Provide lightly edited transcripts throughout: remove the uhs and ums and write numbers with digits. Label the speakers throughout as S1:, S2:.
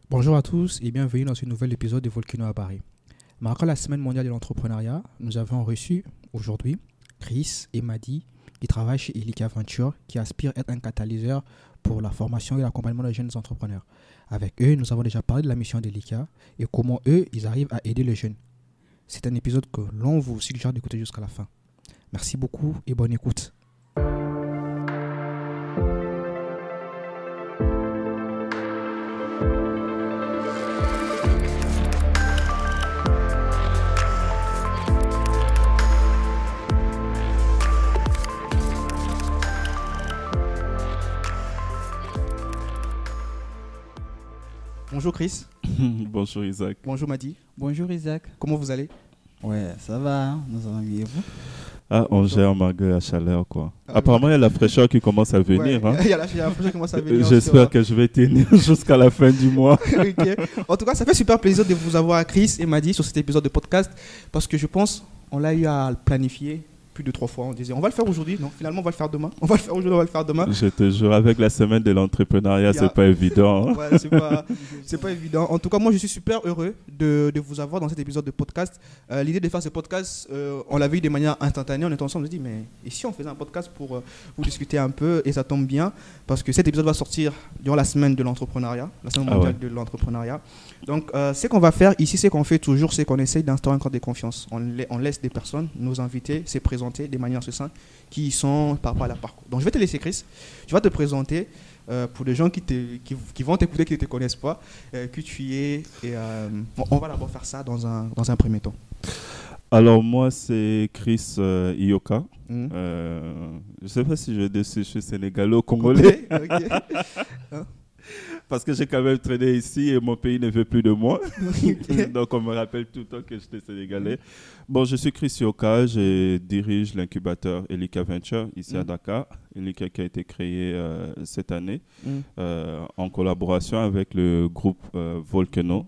S1: Bonjour à tous et bienvenue dans ce nouvel épisode de Volcano à Paris. Marquant la semaine mondiale de l'entrepreneuriat, nous avons reçu aujourd'hui Chris et Madi qui travaillent chez Elica Venture qui aspirent à être un catalyseur pour la formation et l'accompagnement des jeunes entrepreneurs. Avec eux, nous avons déjà parlé de la mission d'Elica et comment eux, ils arrivent à aider les jeunes. C'est un épisode que l'on vous suggère d'écouter jusqu'à la fin. Merci beaucoup et bonne écoute. Bonjour Chris.
S2: Bonjour Isaac.
S1: Bonjour Madi.
S3: Bonjour Isaac.
S1: Comment vous allez?
S3: Ouais, ça va, hein? Nous allons bien et vous?
S2: Ah, on gère malgré la chaleur, quoi. Apparemment, il y a la fraîcheur qui commence à venir.
S1: Ouais,
S2: hein.
S1: il y a la fraîcheur qui commence à venir.
S2: J'espère que je vais tenir jusqu'à la fin du mois.
S1: Okay. En tout cas, ça fait super plaisir de vous avoir, Chris et Madi, sur cet épisode de podcast parce que je pense on l'a eu à le planifier plus de 3 fois. On disait on va le faire aujourd'hui, non, finalement on va le faire demain. On va le faire aujourd'hui, on va le faire demain.
S2: Je te jure, avec la semaine de l'entrepreneuriat, c'est pas évident. Hein.
S1: Ouais, c'est pas évident. En tout cas, moi je suis super heureux de vous avoir dans cet épisode de podcast. L'idée de faire ce podcast, on l'avait eu de manière instantanée. On était ensemble, on s'est dit mais et si on faisait un podcast pour vous discuter un peu, et ça tombe bien parce que cet épisode va sortir durant la semaine de l'entrepreneuriat, la semaine mondiale de l'entrepreneuriat. Donc ce qu'on va faire ici, c'est qu'on fait toujours, c'est qu'on essaye d'instaurer un cadre de confiance. On laisse des personnes, nos invités, se présenter de manière succincte qui sont par rapport à leur parcours. Donc je vais te laisser Chris, tu vas te présenter pour les gens qui vont t'écouter, qui ne te connaissent pas, qui tu es. Et, on va d'abord faire ça dans un premier temps.
S2: Alors moi c'est Chris Ioka. Je ne sais pas si je suis sénégalo-congolais.
S1: Okay.
S2: Parce que j'ai quand même traîné ici et mon pays ne veut plus de moi.
S1: Okay.
S2: Donc on me rappelle tout le temps que j'étais sénégalais. Bon, je suis Chris Ioka, je dirige l'incubateur Elica Venture ici à Dakar. Elica qui a été créé cette année en collaboration avec le groupe Volcano.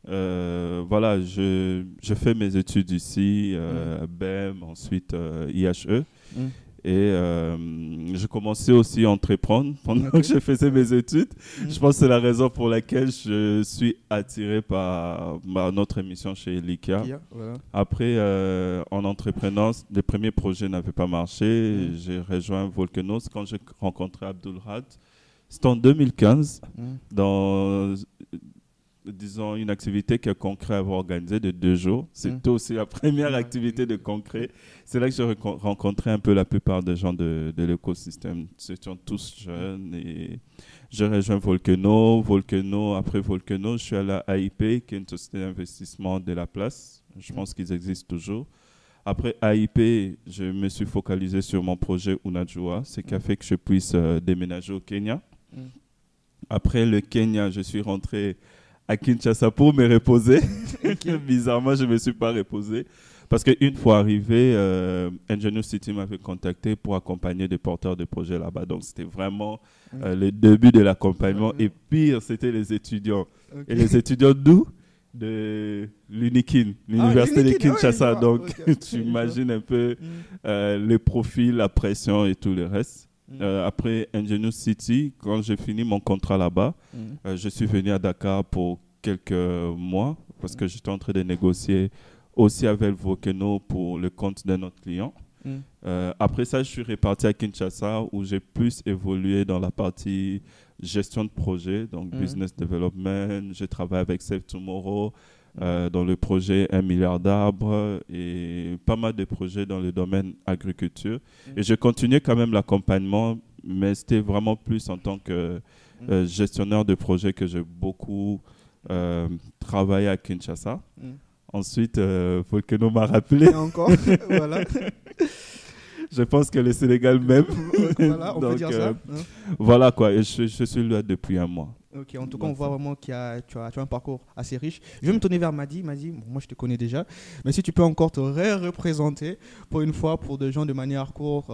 S2: Voilà, je fais mes études ici, à BEM, ensuite IHE. Et je commençais aussi à entreprendre pendant que je faisais mes études. Je pense que c'est la raison pour laquelle je suis attiré par notre émission chez Elica.
S1: Voilà.
S2: Après, en entreprenant, les premiers projets n'avaient pas marché. J'ai rejoint Volcano quand j'ai rencontré Abdulrad. C'était en 2015, dans disons une activité que Concret avait organisée de 2 jours. C'était aussi la première activité de Concret. C'est là que j'ai rencontré un peu la plupart des gens de l'écosystème. Ils étaient tous jeunes et j'ai rejoint Volcano. Après Volcano, je suis allé à AIP, qui est une société d'investissement de la place. Je pense qu'ils existent toujours. Après AIP, je me suis focalisé sur mon projet Unajua, ce qui a fait que je puisse déménager au Kenya. Après le Kenya, je suis rentré à Kinshasa pour me reposer. Bizarrement, je ne me suis pas reposé. Parce qu'une fois arrivé, Engineer City m'avait contacté pour accompagner des porteurs de projets là-bas. Donc, c'était vraiment le début de l'accompagnement. Et pire, c'était les étudiants. Et les étudiants d'où? De l'UNIKIN, l'université de Kinshasa. Donc, tu imagines un peu les profils, la pression et tout le reste. Après Engineer City, quand j'ai fini mon contrat là-bas, je suis venu à Dakar pour quelques mois parce que j'étais en train de négocier aussi avec Volcano pour le compte de notre client. Après ça, je suis reparti à Kinshasa où j'ai plus évolué dans la partie gestion de projet, donc business development. J'ai travaillé avec Save Tomorrow dans le projet 1 milliard d'arbres et pas mal de projets dans le domaine agriculture. Et j'ai continué quand même l'accompagnement, mais c'était vraiment plus en tant que gestionnaire de projet que j'ai beaucoup travaillé à Kinshasa. Ensuite, Volcano m'a rappelé.
S1: Et encore, voilà.
S2: Je pense que le Sénégal même.
S1: Voilà, on peut dire ça.
S2: Voilà quoi, et je suis là depuis 1 mois.
S1: Ok, en tout cas, on voit vraiment que tu as un parcours assez riche. Je vais me tourner vers Madi. Madi, moi je te connais déjà, mais si tu peux encore te représenter pour une fois pour des gens de manière courte,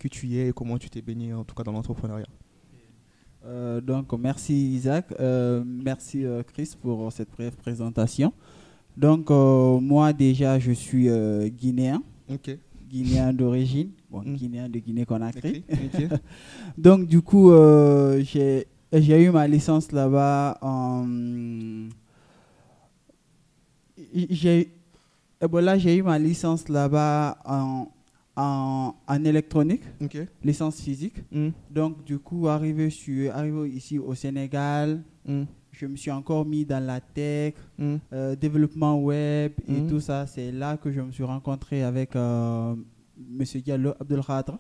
S1: qui tu es et comment tu t'es baigné en tout cas dans l'entrepreneuriat.
S3: Donc, merci Isaac, merci Chris pour cette brève présentation. Donc, moi déjà, je suis guinéen.
S1: Ok.
S3: Guinéen d'origine, guinéen de Guinée-Conakry.
S1: Okay.
S3: Donc, du coup, j'ai eu ma licence là-bas en j'ai eu ma licence là-bas en électronique, licence physique. Donc, du coup, arrivé ici au Sénégal, je me suis encore mis dans la tech, développement web et tout ça. C'est là que je me suis rencontré avec Monsieur Diallo Abdelkhadre.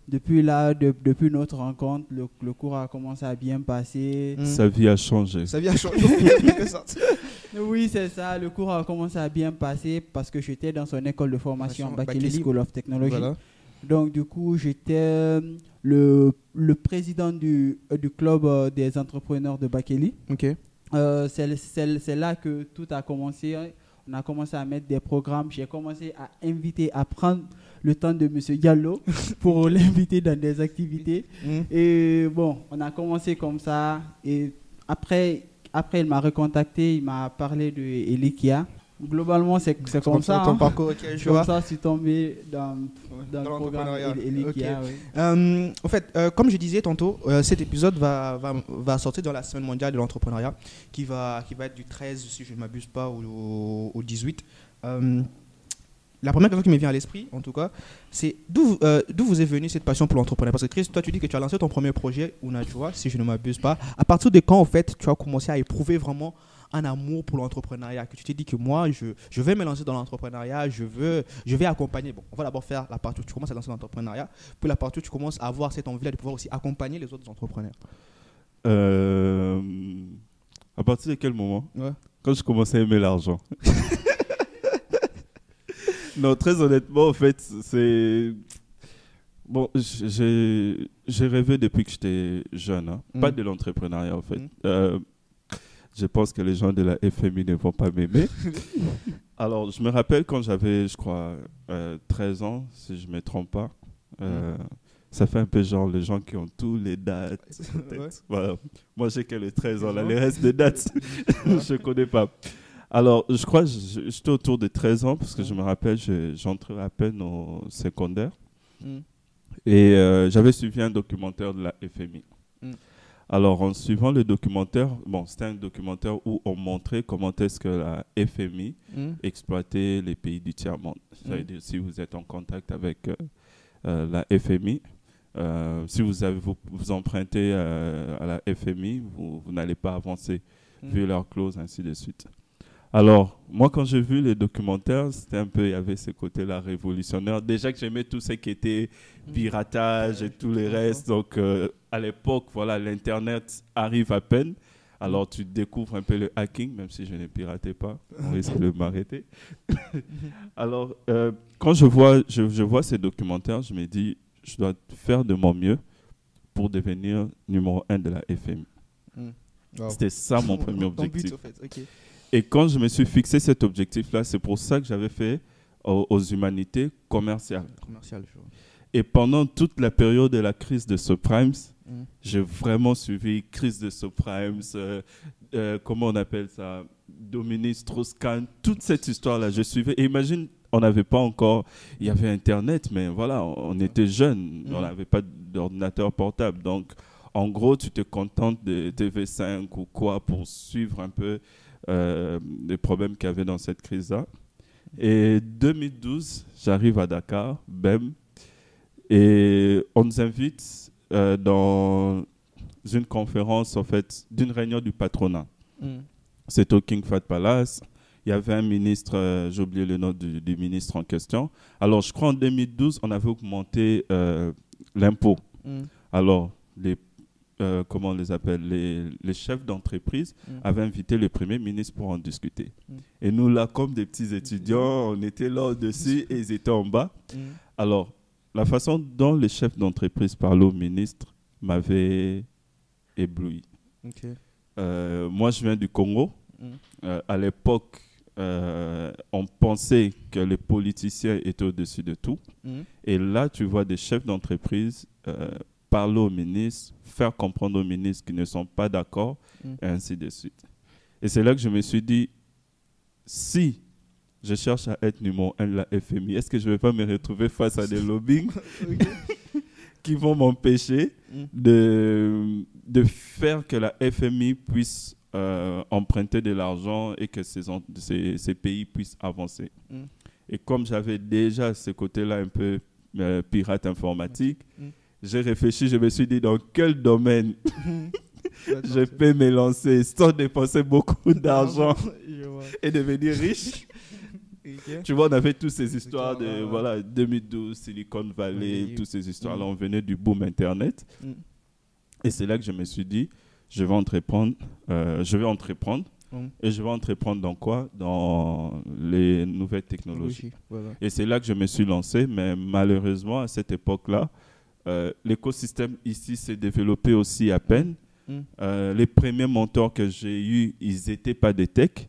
S3: Depuis là, depuis notre rencontre, le cours a commencé à bien passer.
S2: Sa vie a changé.
S1: Sa vie a changé.
S3: Oui, c'est ça. Le cours a commencé à bien passer parce que j'étais dans son école de formation, Bakeli School of Technology. Voilà. Donc, du coup, j'étais le président du club des entrepreneurs de Bakeli. C'est là que tout a commencé. On a commencé à mettre des programmes. J'ai commencé à inviter, à prendre le temps de M. Diallo pour l'inviter dans des activités. Et bon, on a commencé comme ça. Et après il m'a recontacté, il m'a parlé de Elikia. Globalement, c'est comme ça.
S1: Ton parcours, je
S3: comme ça, je suis tombé dans le programme Elikia. Oui.
S1: En fait, comme je disais tantôt, cet épisode va sortir dans la semaine mondiale de l'entrepreneuriat qui va être du 13, si je ne m'abuse pas, au 18. La première question qui me vient à l'esprit, en tout cas, c'est d'où vous est venue cette passion pour l'entrepreneuriat? Parce que Chris, toi, tu dis que tu as lancé ton premier projet, Unajua, si je ne m'abuse pas. À partir de quand, en fait, tu as commencé à éprouver vraiment un amour pour l'entrepreneuriat, que tu t'es dit que moi, je vais me lancer dans l'entrepreneuriat, je vais accompagner. Bon, on va d'abord faire la partie où tu commences à lancer l'entrepreneuriat, puis la partie où tu commences à avoir cette envie-là de pouvoir aussi accompagner les autres entrepreneurs.
S2: À partir de quel moment? Quand je commençais à aimer l'argent. Non, très honnêtement, en fait, c'est... Bon, j'ai rêvé depuis que j'étais jeune, hein. Pas de l'entrepreneuriat, en fait. Je pense que les gens de la FMI ne vont pas m'aimer. Alors, je me rappelle quand j'avais, je crois, 13 ans, si je ne me trompe pas. Ça fait un peu genre les gens qui ont tous les dates. Voilà. Moi, j'ai que les 13 ans, là, les restes des dates, je ne connais pas. Alors, je crois que j'étais autour de 13 ans, parce que je me rappelle, j'entrais à peine au secondaire. Et j'avais suivi un documentaire de la FMI. Alors, en suivant le documentaire, bon, c'était un documentaire où on montrait comment est-ce que la FMI exploitait les pays du tiers-monde. C'est-à-dire, si vous êtes en contact avec la FMI, si vous empruntez à la FMI, vous n'allez pas avancer, vu leurs clauses, ainsi de suite. Alors, moi, quand j'ai vu les documentaires, c'était un peu, il y avait ce côté-là révolutionnaire. Déjà que j'aimais tout ce qui était piratage et tous les restes. Donc, à l'époque, voilà, l'Internet arrive à peine. Alors, tu découvres un peu le hacking, même si je ne piratais pas. On risque de m'arrêter. Alors, quand je vois ces documentaires, je me dis, je dois faire de mon mieux pour devenir numéro 1 de la FMI. Wow. C'était ça mon premier objectif. Ton but, en fait. Okay. Et quand je me suis fixé cet objectif-là, c'est pour ça que j'avais fait aux humanités commerciales. Et pendant toute la période de la crise de subprimes, j'ai vraiment suivi crise de subprimes, comment on appelle ça, Dominique Strauss-Kahn, toute cette histoire-là, je suivais. Et imagine, on n'avait pas encore, il y avait Internet, mais voilà, on était jeunes, on n'avait pas d'ordinateur portable. Donc, en gros, tu te contentes de TV5 ou quoi pour suivre un peu les problèmes qu'il y avait dans cette crise-là. Et 2012, j'arrive à Dakar, BEM, et on nous invite dans une conférence, en fait, d'une réunion du patronat. C'est au King Fahd Palace. Il y avait un ministre, j'ai oublié le nom du ministre en question. Alors, je crois en 2012, on avait augmenté l'impôt. Alors, comment on les appelle, les chefs d'entreprise avaient invité le Premier ministre pour en discuter. Et nous, là, comme des petits étudiants, on était là au-dessus et ils étaient en bas. Alors, la façon dont les chefs d'entreprise parlaient au ministre m'avait ébloui. Moi, je viens du Congo. À l'époque, on pensait que les politiciens étaient au-dessus de tout. Et là, tu vois des chefs d'entreprise parler au ministre, faire comprendre aux ministres qu'ils ne sont pas d'accord, et ainsi de suite. Et c'est là que je me suis dit, si je cherche à être numéro 1 de la FMI, est-ce que je ne vais pas me retrouver face à des lobbying qui vont m'empêcher de faire que la FMI puisse emprunter de l'argent et que ces pays puissent avancer. Et comme j'avais déjà ce côté-là un peu pirate informatique, j'ai réfléchi, je me suis dit dans quel domaine je peux me lancer sans dépenser beaucoup d'argent et devenir riche. Tu vois, on avait toutes ces histoires de voilà, 2012, Silicon Valley, toutes ces histoires-là, on venait du boom Internet. Et c'est là que je me suis dit, je vais entreprendre. Et je vais entreprendre dans quoi? Dans les nouvelles technologies. Voilà. Et c'est là que je me suis lancé, mais malheureusement, à cette époque-là, l'écosystème ici s'est développé aussi à peine. Les premiers mentors que j'ai eus, ils n'étaient pas des techs.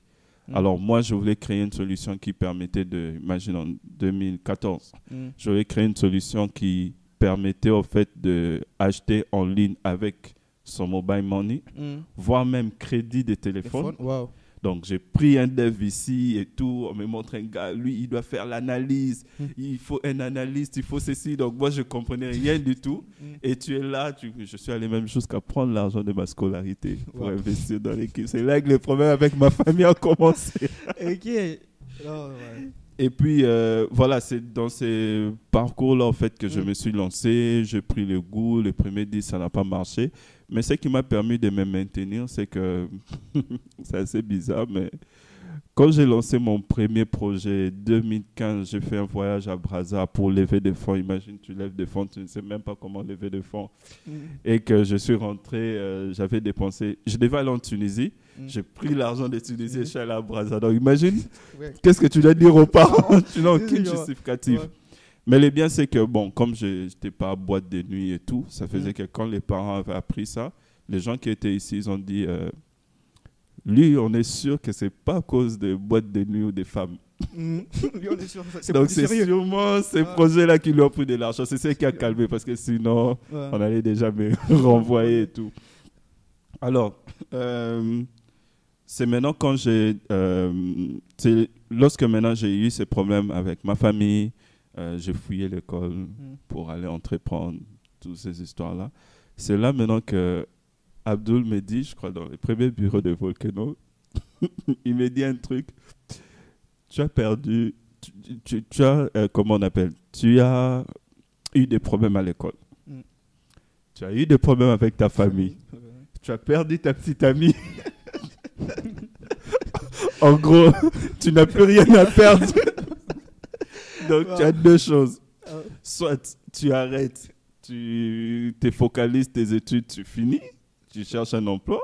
S2: Alors moi, je voulais créer une solution qui permettait de, imagine en 2014, je voulais créer une solution qui permettait au fait d'acheter en ligne avec son mobile money, voire même crédit de téléphone. Wow. Donc j'ai pris un dev ici et tout, on me montre un gars, lui il doit faire l'analyse, il faut un analyste, il faut ceci. Donc moi je comprenais rien du tout. Et tu es là, je suis allé même jusqu'à prendre l'argent de ma scolarité pour investir dans l'équipe. C'est là que les problèmes avec ma famille ont commencé.
S1: Ok.
S2: Et puis voilà, c'est dans ces parcours-là en fait que je me suis lancé, j'ai pris le goût, les premiers 10 ça n'a pas marché. Mais ce qui m'a permis de me maintenir, c'est que, c'est assez bizarre, mais quand j'ai lancé mon premier projet, 2015, j'ai fait un voyage à Brazza pour lever des fonds. Imagine, tu lèves des fonds, tu ne sais même pas comment lever des fonds. Et que je suis rentré, j'avais dépensé, je devais aller en Tunisie, j'ai pris l'argent de Tunisie et je suis allé à Brazza. Donc imagine, qu'est-ce que tu dois dire aux parents? Tu n'as aucune justificative. Mais le bien, c'est que, bon, comme je n'étais pas à boîte de nuit et tout, ça faisait que quand les parents avaient appris ça, les gens qui étaient ici, ils ont dit, lui, on est sûr que ce n'est pas à cause de boîtes de nuit ou des femmes.
S1: Lui, on est sûr.
S2: Donc, c'est sûrement ces projets-là qui lui ont pris de l'argent. C'est ça qui a calmé, parce que sinon, on allait déjà me renvoyer et tout. Alors, c'est maintenant quand lorsque maintenant j'ai eu ces problèmes avec ma famille, j'ai fouillé l'école pour aller entreprendre toutes ces histoires-là. C'est là maintenant que Abdul me dit, je crois dans les premiers bureaux de Volcano, il me dit un truc. Tu as perdu, tu as, comment on appelle, tu as eu des problèmes à l'école. Tu as eu des problèmes avec ta famille. Tu as perdu ta petite amie. En gros, tu n'as plus rien à perdre. Donc, tu as deux choses. Soit tu arrêtes, tu te focalises tes études, tu finis, tu cherches un emploi.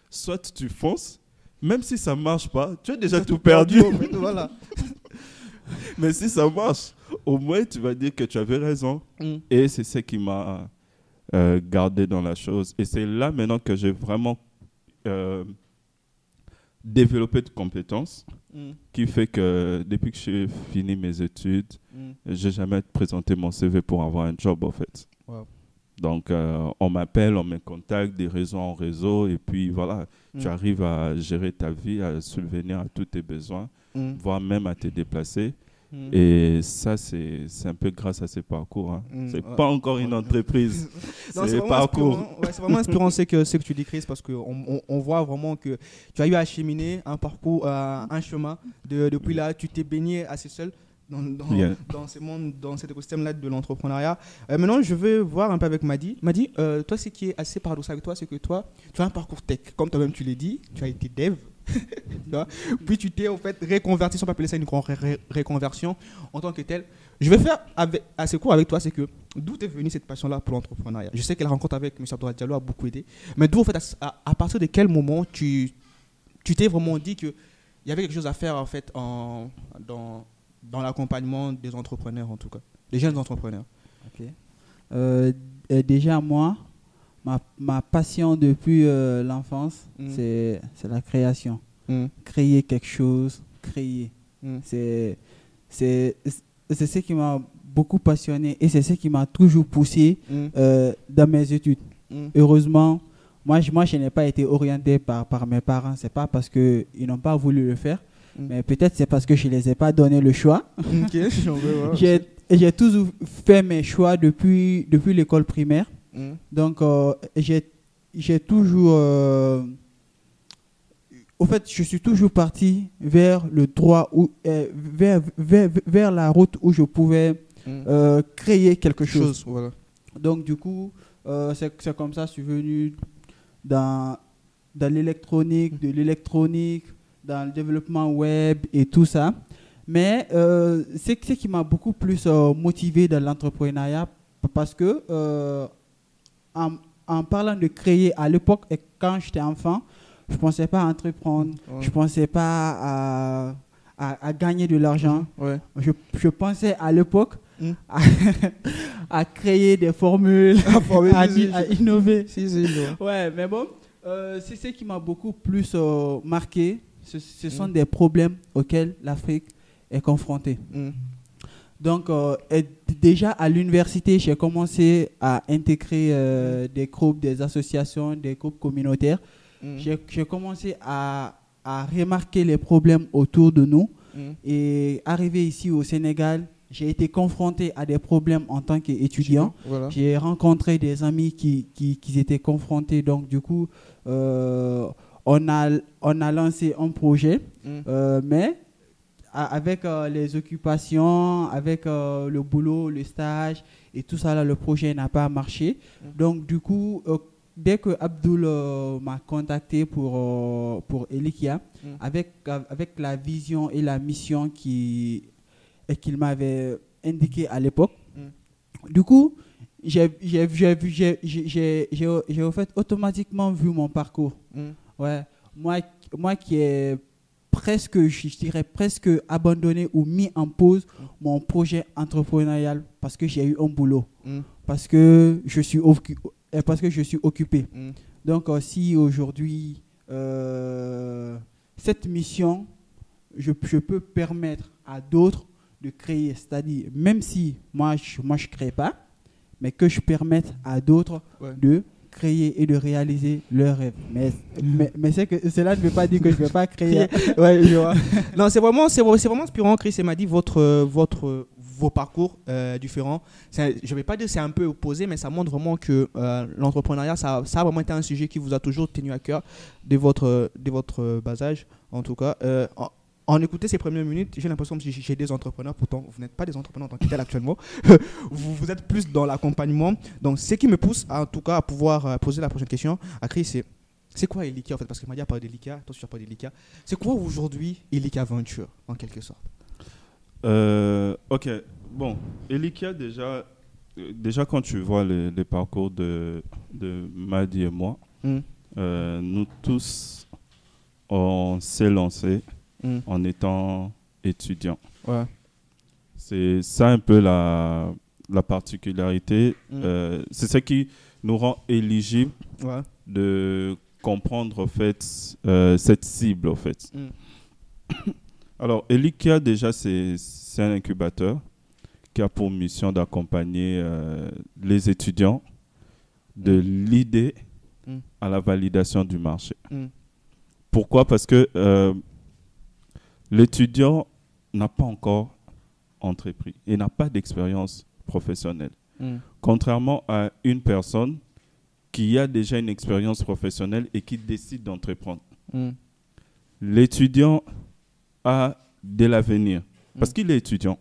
S2: Soit tu fonces, même si ça ne marche pas, tu as déjà tout perdu.
S1: Voilà.
S2: Mais si ça marche, au moins tu vas dire que tu avais raison. Et c'est ce qui m'a gardé dans la chose. Et c'est là maintenant que j'ai vraiment développé de compétences qui fait que depuis que j'ai fini mes études, j'ai jamais présenté mon CV pour avoir un job en fait. Wow. Donc on m'appelle, on me contacte des réseaux en réseau et puis voilà, tu arrives à gérer ta vie, à subvenir à tous tes besoins, voire même à te déplacer. Et ça, c'est un peu grâce à ces parcours. Hein. C'est pas encore une entreprise.
S1: C'est des parcours. C'est vraiment inspirant ce que tu dis, Chris, parce qu'on voit vraiment que tu as eu à cheminer un parcours, un chemin. Depuis là, tu t'es baigné assez seul dans ce monde, dans cet écosystème-là de l'entrepreneuriat. Maintenant, je veux voir un peu avec Madi. Madi, toi, ce qui est assez paradoxal avec toi, c'est que toi, tu as un parcours tech. Comme toi-même, tu l'as dit, tu as été dev. Puis tu t'es en fait reconverti, si on peut appeler ça une reconversion en tant que tel. Je vais faire assez court avec toi, c'est que d'où est venue cette passion-là pour l'entrepreneuriat? Je sais que la rencontre avec M. Abdoulaye Diallo a beaucoup aidé, mais d'où en fait, à partir de quel moment tu t'es vraiment dit qu'il y avait quelque chose à faire en fait dans l'accompagnement des entrepreneurs, en tout cas, des jeunes entrepreneurs?
S3: Okay. Déjà moi, ma passion depuis l'enfance, c'est la création. Créer quelque chose, créer. C'est ce qui m'a beaucoup passionné et c'est ce qui m'a toujours poussé dans mes études. Heureusement, moi je n'ai pas été orienté par mes parents. Ce n'est pas parce qu'ils n'ont pas voulu le faire, mais peut-être c'est parce que je ne les ai pas donné le choix. J'ai toujours fait mes choix depuis l'école primaire. Donc, j'ai toujours au fait, je suis toujours parti vers le droit, vers la route où je pouvais créer quelque chose.
S1: Voilà.
S3: Donc, du coup, c'est comme ça que je suis venu dans l'électronique, de l'électronique, dans le développement web et tout ça. Mais c'est ce qui m'a beaucoup plus motivé dans l'entrepreneuriat parce que en parlant de créer à l'époque et quand j'étais enfant, je ne pensais pas à entreprendre, je ne pensais pas à gagner de l'argent. Je pensais à l'époque à créer des formules, à innover. Ouais, mais bon, c'est ce qui m'a beaucoup plus marqué. Ce sont des problèmes auxquels l'Afrique est confrontée. Donc, déjà à l'université, j'ai commencé à intégrer des groupes, des associations, des groupes communautaires. J'ai commencé à remarquer les problèmes autour de nous. Et arrivé ici au Sénégal, j'ai été confronté à des problèmes en tant qu'étudiant. Voilà. J'ai rencontré des amis qui étaient confrontés. Donc, du coup, on a lancé un projet, mais avec les occupations, avec le boulot, le stage et tout ça, là, le projet n'a pas marché. Donc, du coup, dès que Abdoul m'a contacté pour Elikia, avec la vision et la mission qu'il m'avait indiqué à l'époque, du coup, j'ai au fait automatiquement vu mon parcours. Ouais, moi qui ai je dirais presque abandonné ou mis en pause mon projet entrepreneurial parce que j'ai eu un boulot, parce que je suis occupé. Donc, si aujourd'hui, cette mission, je peux permettre à d'autres de créer, c'est-à-dire, même si moi je crée pas, mais que je permette à d'autres de créer et de réaliser leurs rêves. Mais c'est que cela ne veut pas dire que je ne vais pas créer.
S1: Ouais, je vois. Non, c'est vraiment inspirant, Chris. Il m'a dit vos parcours différents. Je ne vais pas dire que c'est un peu opposé, mais ça montre vraiment que l'entrepreneuriat, ça a vraiment été un sujet qui vous a toujours tenu à cœur de votre bas âge, en tout cas. En écoutant ces premières minutes, j'ai l'impression que j'ai des entrepreneurs, pourtant vous n'êtes pas des entrepreneurs en tant que tel actuellement, vous êtes plus dans l'accompagnement. Donc ce qui me pousse en tout cas à pouvoir poser la prochaine question à Chris, c'est quoi Elikia en fait? Parce qu'il m'a dit à parler d'Elikia, toi tu as parlé d'Elikia. C'est quoi aujourd'hui Elikia Venture en quelque sorte?
S2: Ok, bon, Elikia déjà quand tu vois les parcours de Madi et moi, nous tous on s'est lancés en étant étudiant. Ouais. C'est ça un peu la particularité. C'est ce qui nous rend éligibles de comprendre en fait, cette cible. En fait. Alors, Elikia, déjà, c'est un incubateur qui a pour mission d'accompagner les étudiants de l'idée à la validation du marché. Pourquoi? Parce que l'étudiant n'a pas encore entrepris et n'a pas d'expérience professionnelle. Contrairement à une personne qui a déjà une expérience professionnelle et qui décide d'entreprendre. L'étudiant a de l'avenir parce qu'il est étudiant.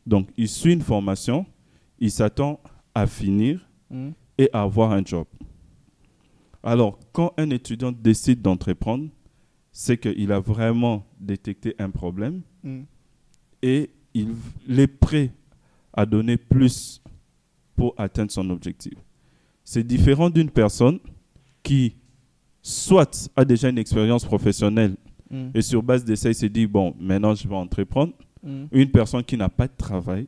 S2: Donc, il suit une formation, il s'attend à finir et à avoir un job. Alors, quand un étudiant décide d'entreprendre, c'est qu'il a vraiment détecté un problème et il est prêt à donner plus pour atteindre son objectif. C'est différent d'une personne qui soit a déjà une expérience professionnelle et sur base de ça, il s'est dit, bon, maintenant je vais entreprendre. Une personne qui n'a pas de travail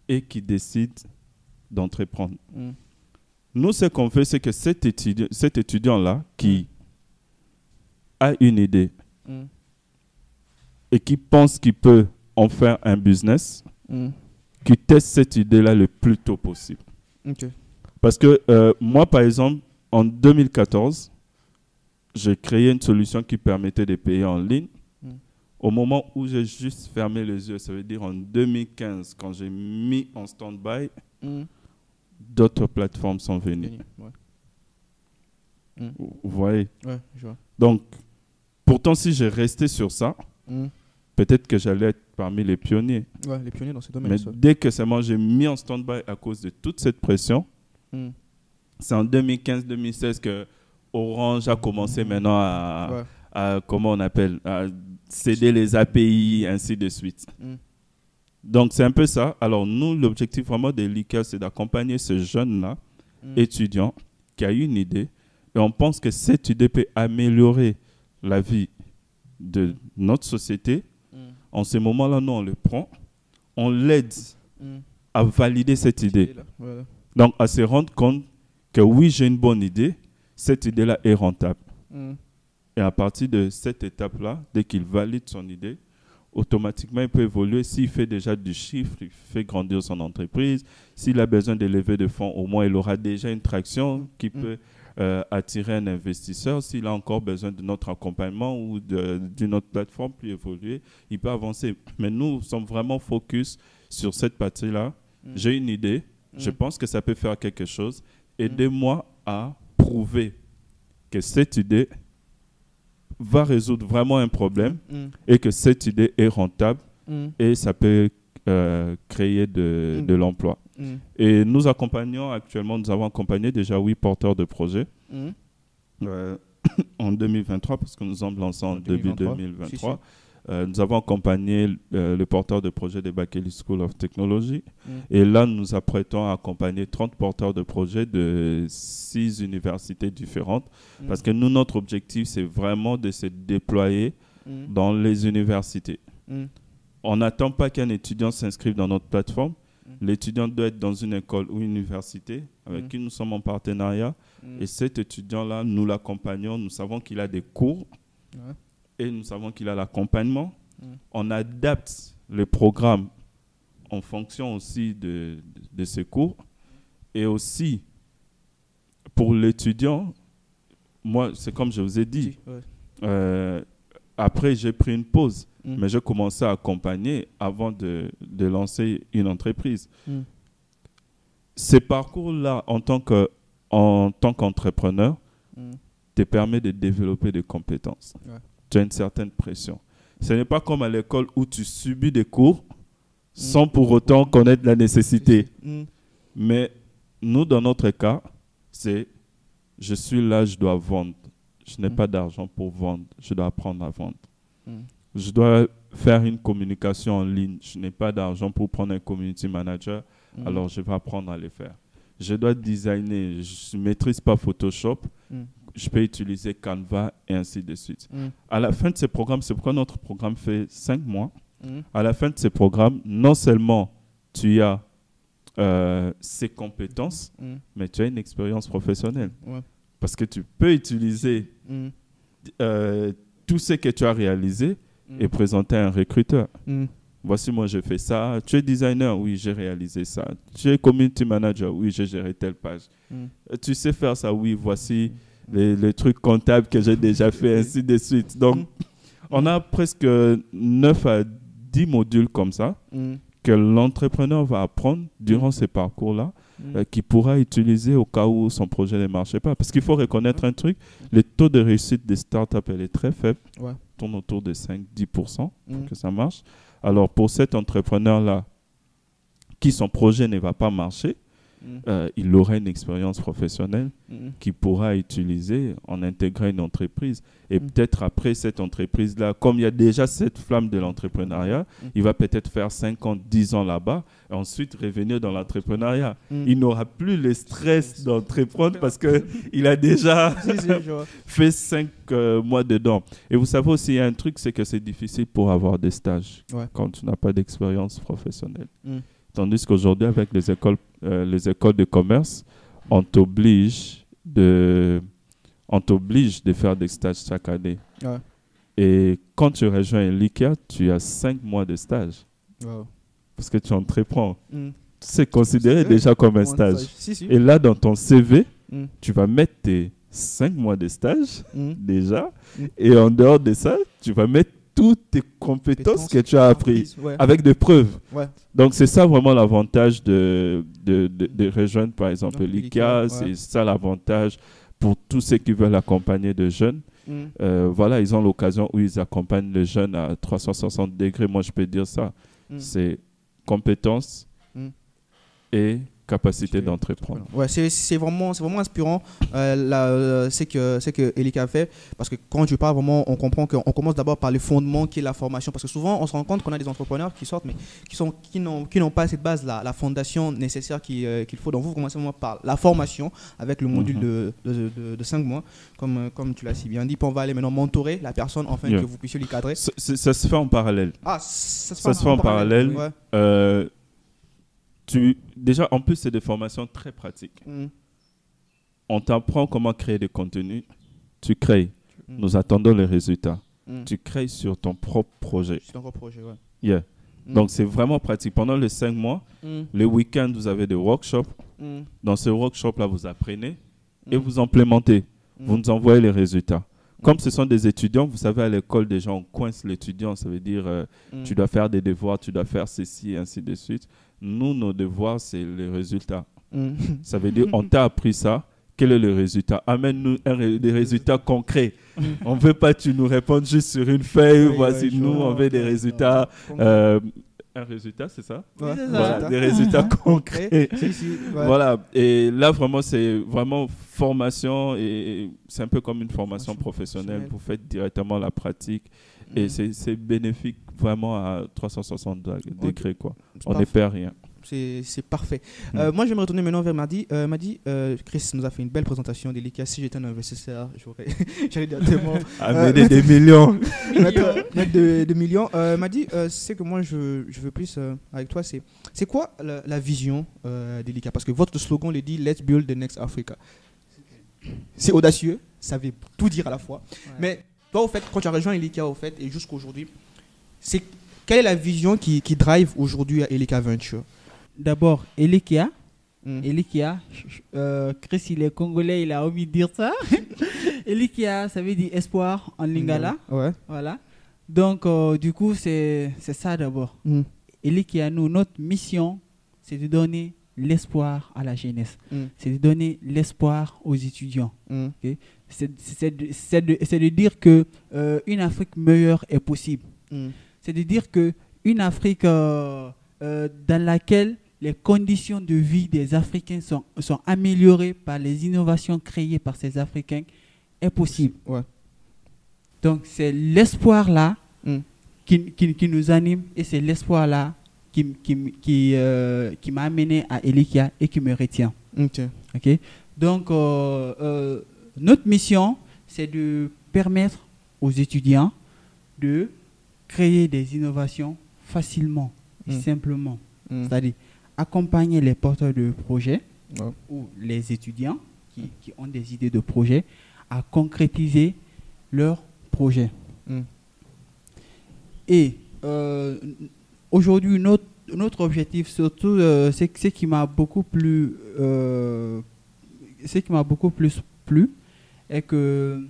S2: et qui décide d'entreprendre. Nous, ce qu'on fait, c'est que cet étudiant-là qui a une idée et qui pense qu'il peut en faire un business, qui teste cette idée-là le plus tôt possible. Parce que moi, par exemple, en 2014, j'ai créé une solution qui permettait de payer en ligne. Au moment où j'ai juste fermé les yeux, ça veut dire en 2015, quand j'ai mis en stand-by, d'autres plateformes sont venues. Vous voyez?
S1: Ouais, je vois.
S2: Donc, Pourtant, si j'ai resté sur ça, peut-être que j'allais être parmi les pionniers.
S1: Ouais, les pionniers dans ce domaine.
S2: Mais dès que seulement j'ai mis en stand-by à cause de toute cette pression, c'est en 2015-2016 que Orange a commencé maintenant à comment on appelle, à céder les API, ainsi de suite. Donc, c'est un peu ça. Alors, nous, l'objectif vraiment de l'ICA, c'est d'accompagner ce jeune-là, étudiant, qui a une idée. Et on pense que cette idée peut améliorer la vie de notre société. En ce moment-là, nous, on le prend, on l'aide à valider cette idée. Donc, à se rendre compte que oui, j'ai une bonne idée, cette idée-là est rentable. Et à partir de cette étape-là, dès qu'il valide son idée, automatiquement, il peut évoluer. S'il fait déjà du chiffre, il fait grandir son entreprise. S'il a besoin de lever de fonds, au moins, il aura déjà une traction qui peut attirer un investisseur. S'il a encore besoin de notre accompagnement ou d'une autre plateforme, puis évoluer, il peut avancer. Mais nous sommes vraiment focus sur cette partie-là. J'ai une idée. Je pense que ça peut faire quelque chose. Aidez-moi à prouver que cette idée va résoudre vraiment un problème et que cette idée est rentable et ça peut créer de l'emploi. Et nous accompagnons actuellement, nous avons accompagné déjà 8 porteurs de projets en 2023 parce que nous sommes lancés en début 2023. Nous avons accompagné le porteur de projet de Bakely School of Technology. Et là, nous apprêtons à accompagner 30 porteurs de projets de 6 universités différentes. Parce que nous, notre objectif, c'est vraiment de se déployer dans les universités. On n'attend pas qu'un étudiant s'inscrive dans notre plateforme. L'étudiant doit être dans une école ou une université avec qui nous sommes en partenariat. Et cet étudiant-là, nous l'accompagnons. Nous savons qu'il a des cours. Et nous savons qu'il a l'accompagnement. On adapte le programme en fonction aussi de ses cours. Et aussi, pour l'étudiant, moi, c'est comme je vous ai dit, après, j'ai pris une pause, mais j'ai commencé à accompagner avant de lancer une entreprise. Ces parcours-là, en tant qu'entrepreneur, te permet de développer des compétences. Tu as une certaine pression. Ce n'est pas comme à l'école où tu subis des cours sans pour autant connaître la nécessité. Mais nous, dans notre cas, c'est je suis là, je dois vendre. Je n'ai pas d'argent pour vendre. Je dois apprendre à vendre. Je dois faire une communication en ligne. Je n'ai pas d'argent pour prendre un community manager. Alors, je vais apprendre à le faire. Je dois designer. Je ne maîtrise pas Photoshop. Je peux utiliser Canva et ainsi de suite. À la fin de ces programmes, c'est pourquoi notre programme fait 5 mois. À la fin de ces programmes, non seulement tu as ces compétences, mais tu as une expérience professionnelle. Parce que tu peux utiliser tout ce que tu as réalisé et présenter à un recruteur. Voici, moi, je fais ça. Tu es designer? Oui, j'ai réalisé ça. Tu es community manager? Oui, j'ai géré telle page. Tu sais faire ça? Oui, voici les trucs comptables que j'ai déjà fait, ainsi de suite. Donc, on a presque 9 à 10 modules comme ça que l'entrepreneur va apprendre durant ces parcours-là, qu'il pourra utiliser au cas où son projet ne marchait pas. Parce qu'il faut reconnaître un truc, le taux de réussite des startups, elle est très faible, tourne autour de 5-10% pour que ça marche. Alors, pour cet entrepreneur-là, qui son projet ne va pas marcher, il aura une expérience professionnelle qu'il pourra utiliser en intégrant une entreprise. Et peut-être après cette entreprise-là, comme il y a déjà cette flamme de l'entrepreneuriat, il va peut-être faire 5 ans, 10 ans là-bas et ensuite revenir dans l'entrepreneuriat. Il n'aura plus le stress d'entreprendre parce qu'il a déjà fait 5 mois dedans. Et vous savez aussi, il y a un truc, c'est que c'est difficile pour avoir des stages quand tu n'as pas d'expérience professionnelle. Tandis qu'aujourd'hui, avec les écoles de commerce, on t'oblige de faire des stages chaque année. Et quand tu rejoins l'ICA, tu as 5 mois de stage. Parce que tu entreprends. C'est considéré déjà comme un stage. Et là, dans ton CV, tu vas mettre tes 5 mois de stage déjà. Et en dehors de ça, tu vas mettre toutes tes compétences que tu as apprises avec des preuves. Donc, c'est ça vraiment l'avantage de rejoindre, par exemple, l'ICA. C'est ça l'avantage pour tous ceux qui veulent accompagner de jeunes. Voilà, ils ont l'occasion où ils accompagnent les jeunes à 360 degrés. Moi, je peux dire ça. C'est compétence et capacité d'entreprendre.
S1: Ouais, c'est vraiment inspirant c'est que Elika a fait, parce que quand tu parles vraiment, on comprend qu'on commence d'abord par les fondements qui est la formation, parce que souvent on se rend compte qu'on a des entrepreneurs qui sortent mais qui n'ont pas cette base, la fondation nécessaire qu'il faut. Donc vous commencez vraiment par la formation avec le module de 5 mois comme tu l'as si bien dit, puis on va aller maintenant mentorer la personne afin que vous puissiez lui cadrer.
S2: Ça se fait en parallèle.
S1: Ça se
S2: fait en parallèle.
S1: Ouais.
S2: Déjà, en plus, c'est des formations très pratiques. On t'apprend comment créer des contenus. Tu crées. Nous attendons les résultats. Tu crées sur ton propre projet.
S1: Sur ton propre projet, ouais.
S2: Yeah. Donc, c'est vraiment pratique. Pendant les 5 mois, les week-ends, vous avez des workshops. Dans ces workshops-là, vous apprenez et vous implémentez. Vous nous envoyez les résultats. Comme ce sont des étudiants, vous savez, à l'école, déjà, on coince l'étudiant. Ça veut dire, tu dois faire des devoirs, tu dois faire ceci, et ainsi de suite. Nous, nos devoirs, c'est les résultats. Ça veut dire, on t'a appris ça. Quel est le résultat? Amène-nous des résultats concrets. On ne veut pas que tu nous répondes juste sur une feuille. Voici, nous, on veut des résultats. Un résultat, c'est ça?
S3: Ouais, c'est
S2: voilà, des résultats concrets.
S1: Ouais.
S2: Voilà. Et là, vraiment, c'est vraiment formation et c'est un peu comme une formation professionnelle. Vous faites directement la pratique et c'est bénéfique vraiment à 360 degrés, quoi. On ne perd rien.
S1: C'est parfait. Moi, je vais me retourner maintenant vers Madi. Madi, Chris nous a fait une belle présentation d'Elika. Si j'étais un investisseur, j'allais directement
S2: amener des millions.
S1: Mettre des millions. Madi, c'est que moi, je veux plus avec toi. C'est quoi la vision d'Elika? Parce que votre slogan le dit, Let's build the next Africa. C'est audacieux, ça veut tout dire à la fois. Ouais. Mais toi, au fait, quand tu as rejoint Elika, au fait, et jusqu'à aujourd'hui, quelle est la vision qui drive aujourd'hui à Elika Venture?
S3: D'abord, Elikia. Elikia, Chris, il est congolais, il a envie de dire ça. Elikia, ça veut dire espoir en lingala.
S1: Ouais.
S3: Voilà. Donc, du coup, c'est ça d'abord. Elikia, nous, notre mission, c'est de donner l'espoir à la jeunesse. C'est de donner l'espoir aux étudiants. Okay? C'est de dire que une Afrique meilleure est possible. C'est de dire qu'une Afrique dans laquelle les conditions de vie des Africains sont améliorées par les innovations créées par ces Africains est possible.
S1: Ouais.
S3: Donc, c'est l'espoir-là qui nous anime et c'est l'espoir-là qui m'a amené à Elikia et qui me retient. Okay? Donc, notre mission, c'est de permettre aux étudiants de créer des innovations facilement et simplement. C'est-à-dire accompagner les porteurs de projets ou les étudiants qui ont des idées de projets à concrétiser leurs projets. Et aujourd'hui, notre objectif, surtout, c'est ce qui m'a beaucoup plus plu est que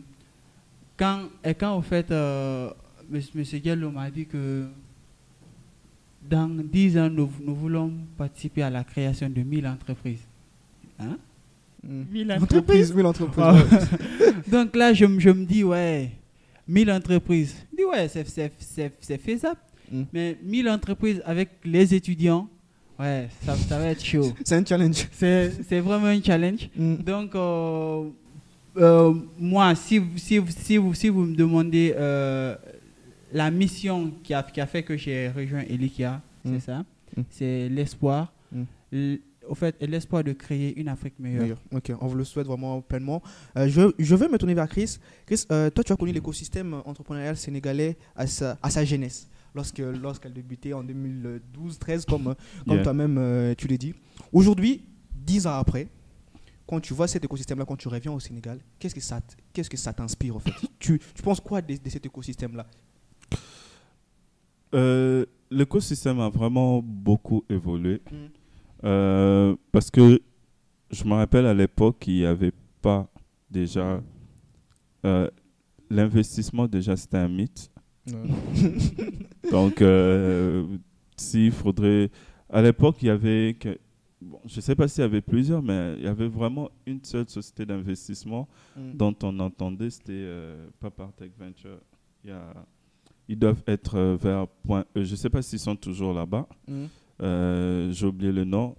S3: quand en fait M. Diallo m'a dit que dans 10 ans, nous voulons participer à la création de 1000 entreprises. Hein? 1000 entreprises.
S1: 1000 entreprises.
S3: Donc là, je me dis, ouais, 1000 entreprises. Je dis, ouais, c'est faisable. Mais 1000 entreprises avec les étudiants, ouais, ça va être chaud.
S1: C'est un challenge.
S3: C'est vraiment un challenge. Donc, moi, si vous me demandez la mission qui a fait que j'ai rejoint Elikia, c'est ça. C'est l'espoir. Au fait, l'espoir de créer une Afrique meilleure.
S1: Ok, on vous le souhaite vraiment pleinement. Je vais me tourner vers Chris. Chris, toi, tu as connu l'écosystème entrepreneurial sénégalais à sa jeunesse, lorsqu'elle débutait en 2012-13, comme toi-même tu l'as dit. Aujourd'hui, 10 ans après, quand tu vois cet écosystème-là, quand tu reviens au Sénégal, qu'est-ce que ça t'inspire en fait? Tu penses quoi de cet écosystème-là?
S2: L'écosystème a vraiment beaucoup évolué. Parce que je me rappelle à l'époque, il n'y avait pas déjà... l'investissement, déjà, c'était un mythe. Donc, s'il faudrait... À l'époque, il y avait bon, je ne sais pas s'il y avait plusieurs, mais il y avait vraiment une seule société d'investissement dont on entendait, c'était Papartech Venture. Ils doivent être vers point E. Je ne sais pas s'ils sont toujours là-bas. J'ai oublié le nom.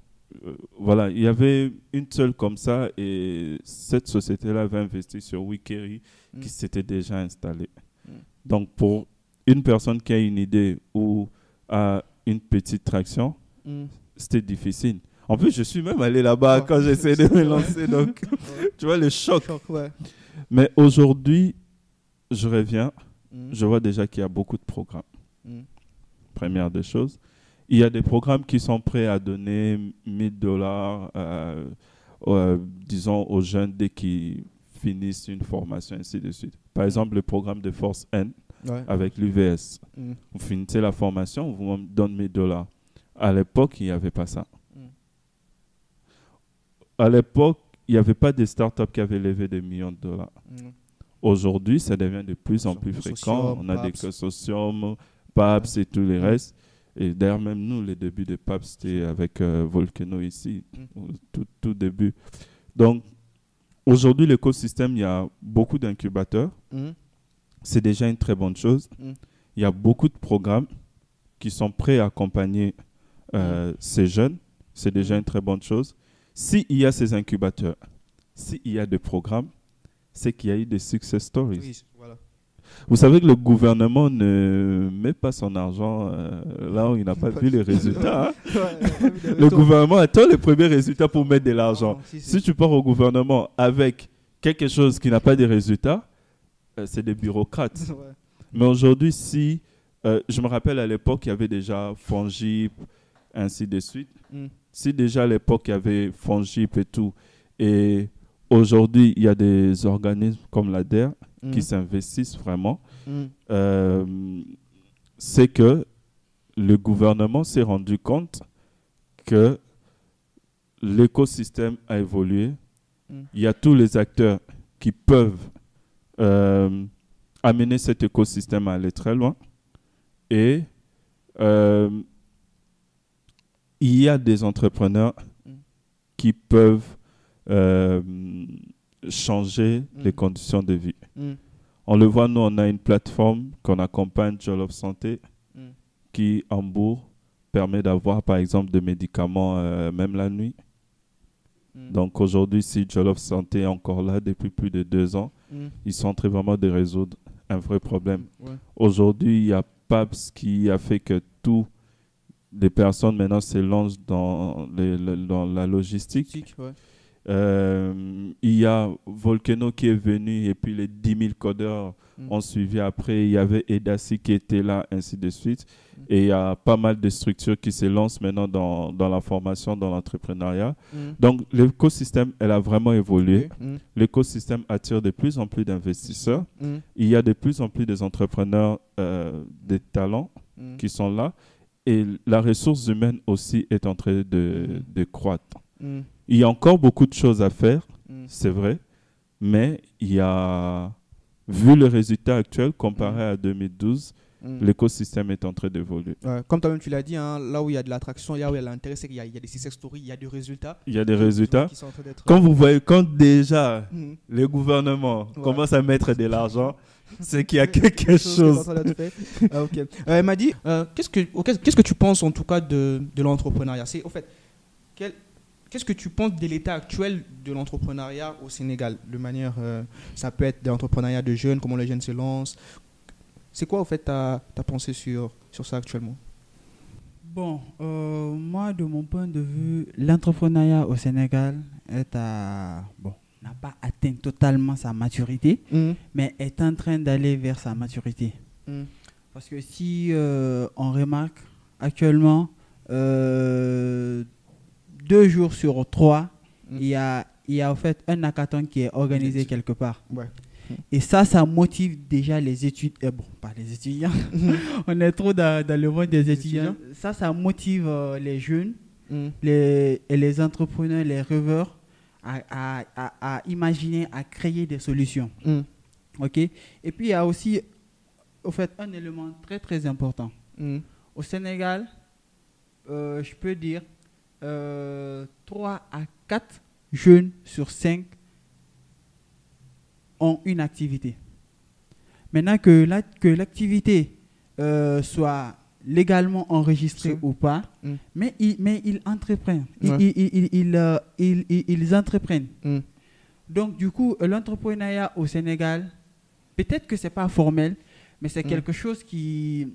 S2: Voilà, il y avait une seule comme ça et cette société-là avait investi sur Wikeri qui s'était déjà installée. Donc, pour une personne qui a une idée ou a une petite traction, c'était difficile. En plus, je suis même allé là-bas quand j'essayais de me lancer. Donc, tu vois, le choc. Mais aujourd'hui, je reviens. Je vois déjà qu'il y a beaucoup de programmes. Première des choses. Il y a des programmes qui sont prêts à donner $1,000, disons, aux jeunes dès qu'ils finissent une formation, ainsi de suite. Par exemple, le programme de Force N avec l'UVS. Vous finissez la formation, on vous donne $1,000. À l'époque, il n'y avait pas ça. À l'époque, il n'y avait pas de startups qui avaient levé des millions de dollars. Aujourd'hui, ça devient de plus en plus fréquent. On a des consortiums, PAPS et tous les restes. Et d'ailleurs, même nous, les débuts de PAPS, c'était avec Volcano ici, tout début. Donc, aujourd'hui, l'écosystème, il y a beaucoup d'incubateurs. C'est déjà une très bonne chose. Il y a beaucoup de programmes qui sont prêts à accompagner ces jeunes. C'est déjà une très bonne chose. S'il y a ces incubateurs, s'il y a des programmes, c'est qu'il y a eu des success stories. Oui, voilà. Vous savez que le gouvernement ne met pas son argent là où il n'a pas vu les résultats. Hein? Le gouvernement attend les premiers résultats pour mettre de l'argent. Si tu pars au gouvernement avec quelque chose qui n'a pas de résultats, c'est des bureaucrates. Mais aujourd'hui, si je me rappelle à l'époque, il y avait déjà Fongip, ainsi de suite. Si déjà à l'époque, il y avait Fongip et tout, et aujourd'hui, il y a des organismes comme l'ADER qui s'investissent vraiment, c'est que le gouvernement s'est rendu compte que l'écosystème a évolué. Il y a tous les acteurs qui peuvent amener cet écosystème à aller très loin. Et il y a des entrepreneurs qui peuvent changer les conditions de vie. On le voit, nous, on a une plateforme qu'on accompagne, Jollof Santé, qui, en Bourg, permet d'avoir, par exemple, des médicaments même la nuit. Donc, aujourd'hui, si Jollof Santé est encore là depuis plus de 2 ans, ils sont en train vraiment de résoudre un vrai problème. Aujourd'hui, il y a PAPS qui a fait que tous les personnes maintenant se lancent dans la logistique. Il y a Volcano qui est venu et puis les 10 000 codeurs ont suivi après. Il y avait Edasi qui était là, ainsi de suite. Et il y a pas mal de structures qui se lancent maintenant dans la formation, dans l'entrepreneuriat. Donc l'écosystème, elle a vraiment évolué. L'écosystème attire de plus en plus d'investisseurs. Il y a de plus en plus des entrepreneurs, des talents qui sont là. Et la ressource humaine aussi est en train de croître. Il y a encore beaucoup de choses à faire, c'est vrai, mais il y a, vu le résultat actuel comparé à 2012, l'écosystème est en train d'évoluer.
S1: Comme toi-même tu l'as dit, hein, là où il y a de l'attraction, là où il y a l'intérêt, c'est qu'il y a des success stories, il y a des résultats.
S2: Il y a des résultats. Quand vous voyez, quand déjà les gouvernements commencent à mettre de l'argent, c'est qu'il y a quelque chose.
S1: Elle m'a dit, qu'est-ce que tu penses en tout cas de l'entrepreneuriat? C'est, au fait, qu'est-ce que tu penses de l'état actuel de l'entrepreneuriat au Sénégal? De manière, ça peut être de l'entrepreneuriat de jeunes, comment les jeunes se lancent. C'est quoi, au fait, ta pensée sur ça actuellement?
S3: Bon, moi, de mon point de vue, l'entrepreneuriat au Sénégal n'a pas atteint totalement sa maturité, mais est en train d'aller vers sa maturité. Parce que si on remarque actuellement, 2 jours sur 3, il y a en fait un hackathon qui est organisé quelque part. Et ça motive déjà les étudiants. Pas les étudiants. On est trop dans le monde des étudiants. Ça motive les jeunes, les entrepreneurs, les rêveurs à imaginer, à créer des solutions. OK? Et puis, il y a aussi, au fait, un élément très, très important. Au Sénégal, je peux dire, 3 à 4 jeunes sur 5 ont une activité. Maintenant que l'activité soit légalement enregistrés ou pas, mais ils entreprennent. Ils entreprennent. Donc, du coup, l'entrepreneuriat au Sénégal, peut-être que ce n'est pas formel, mais c'est quelque chose qui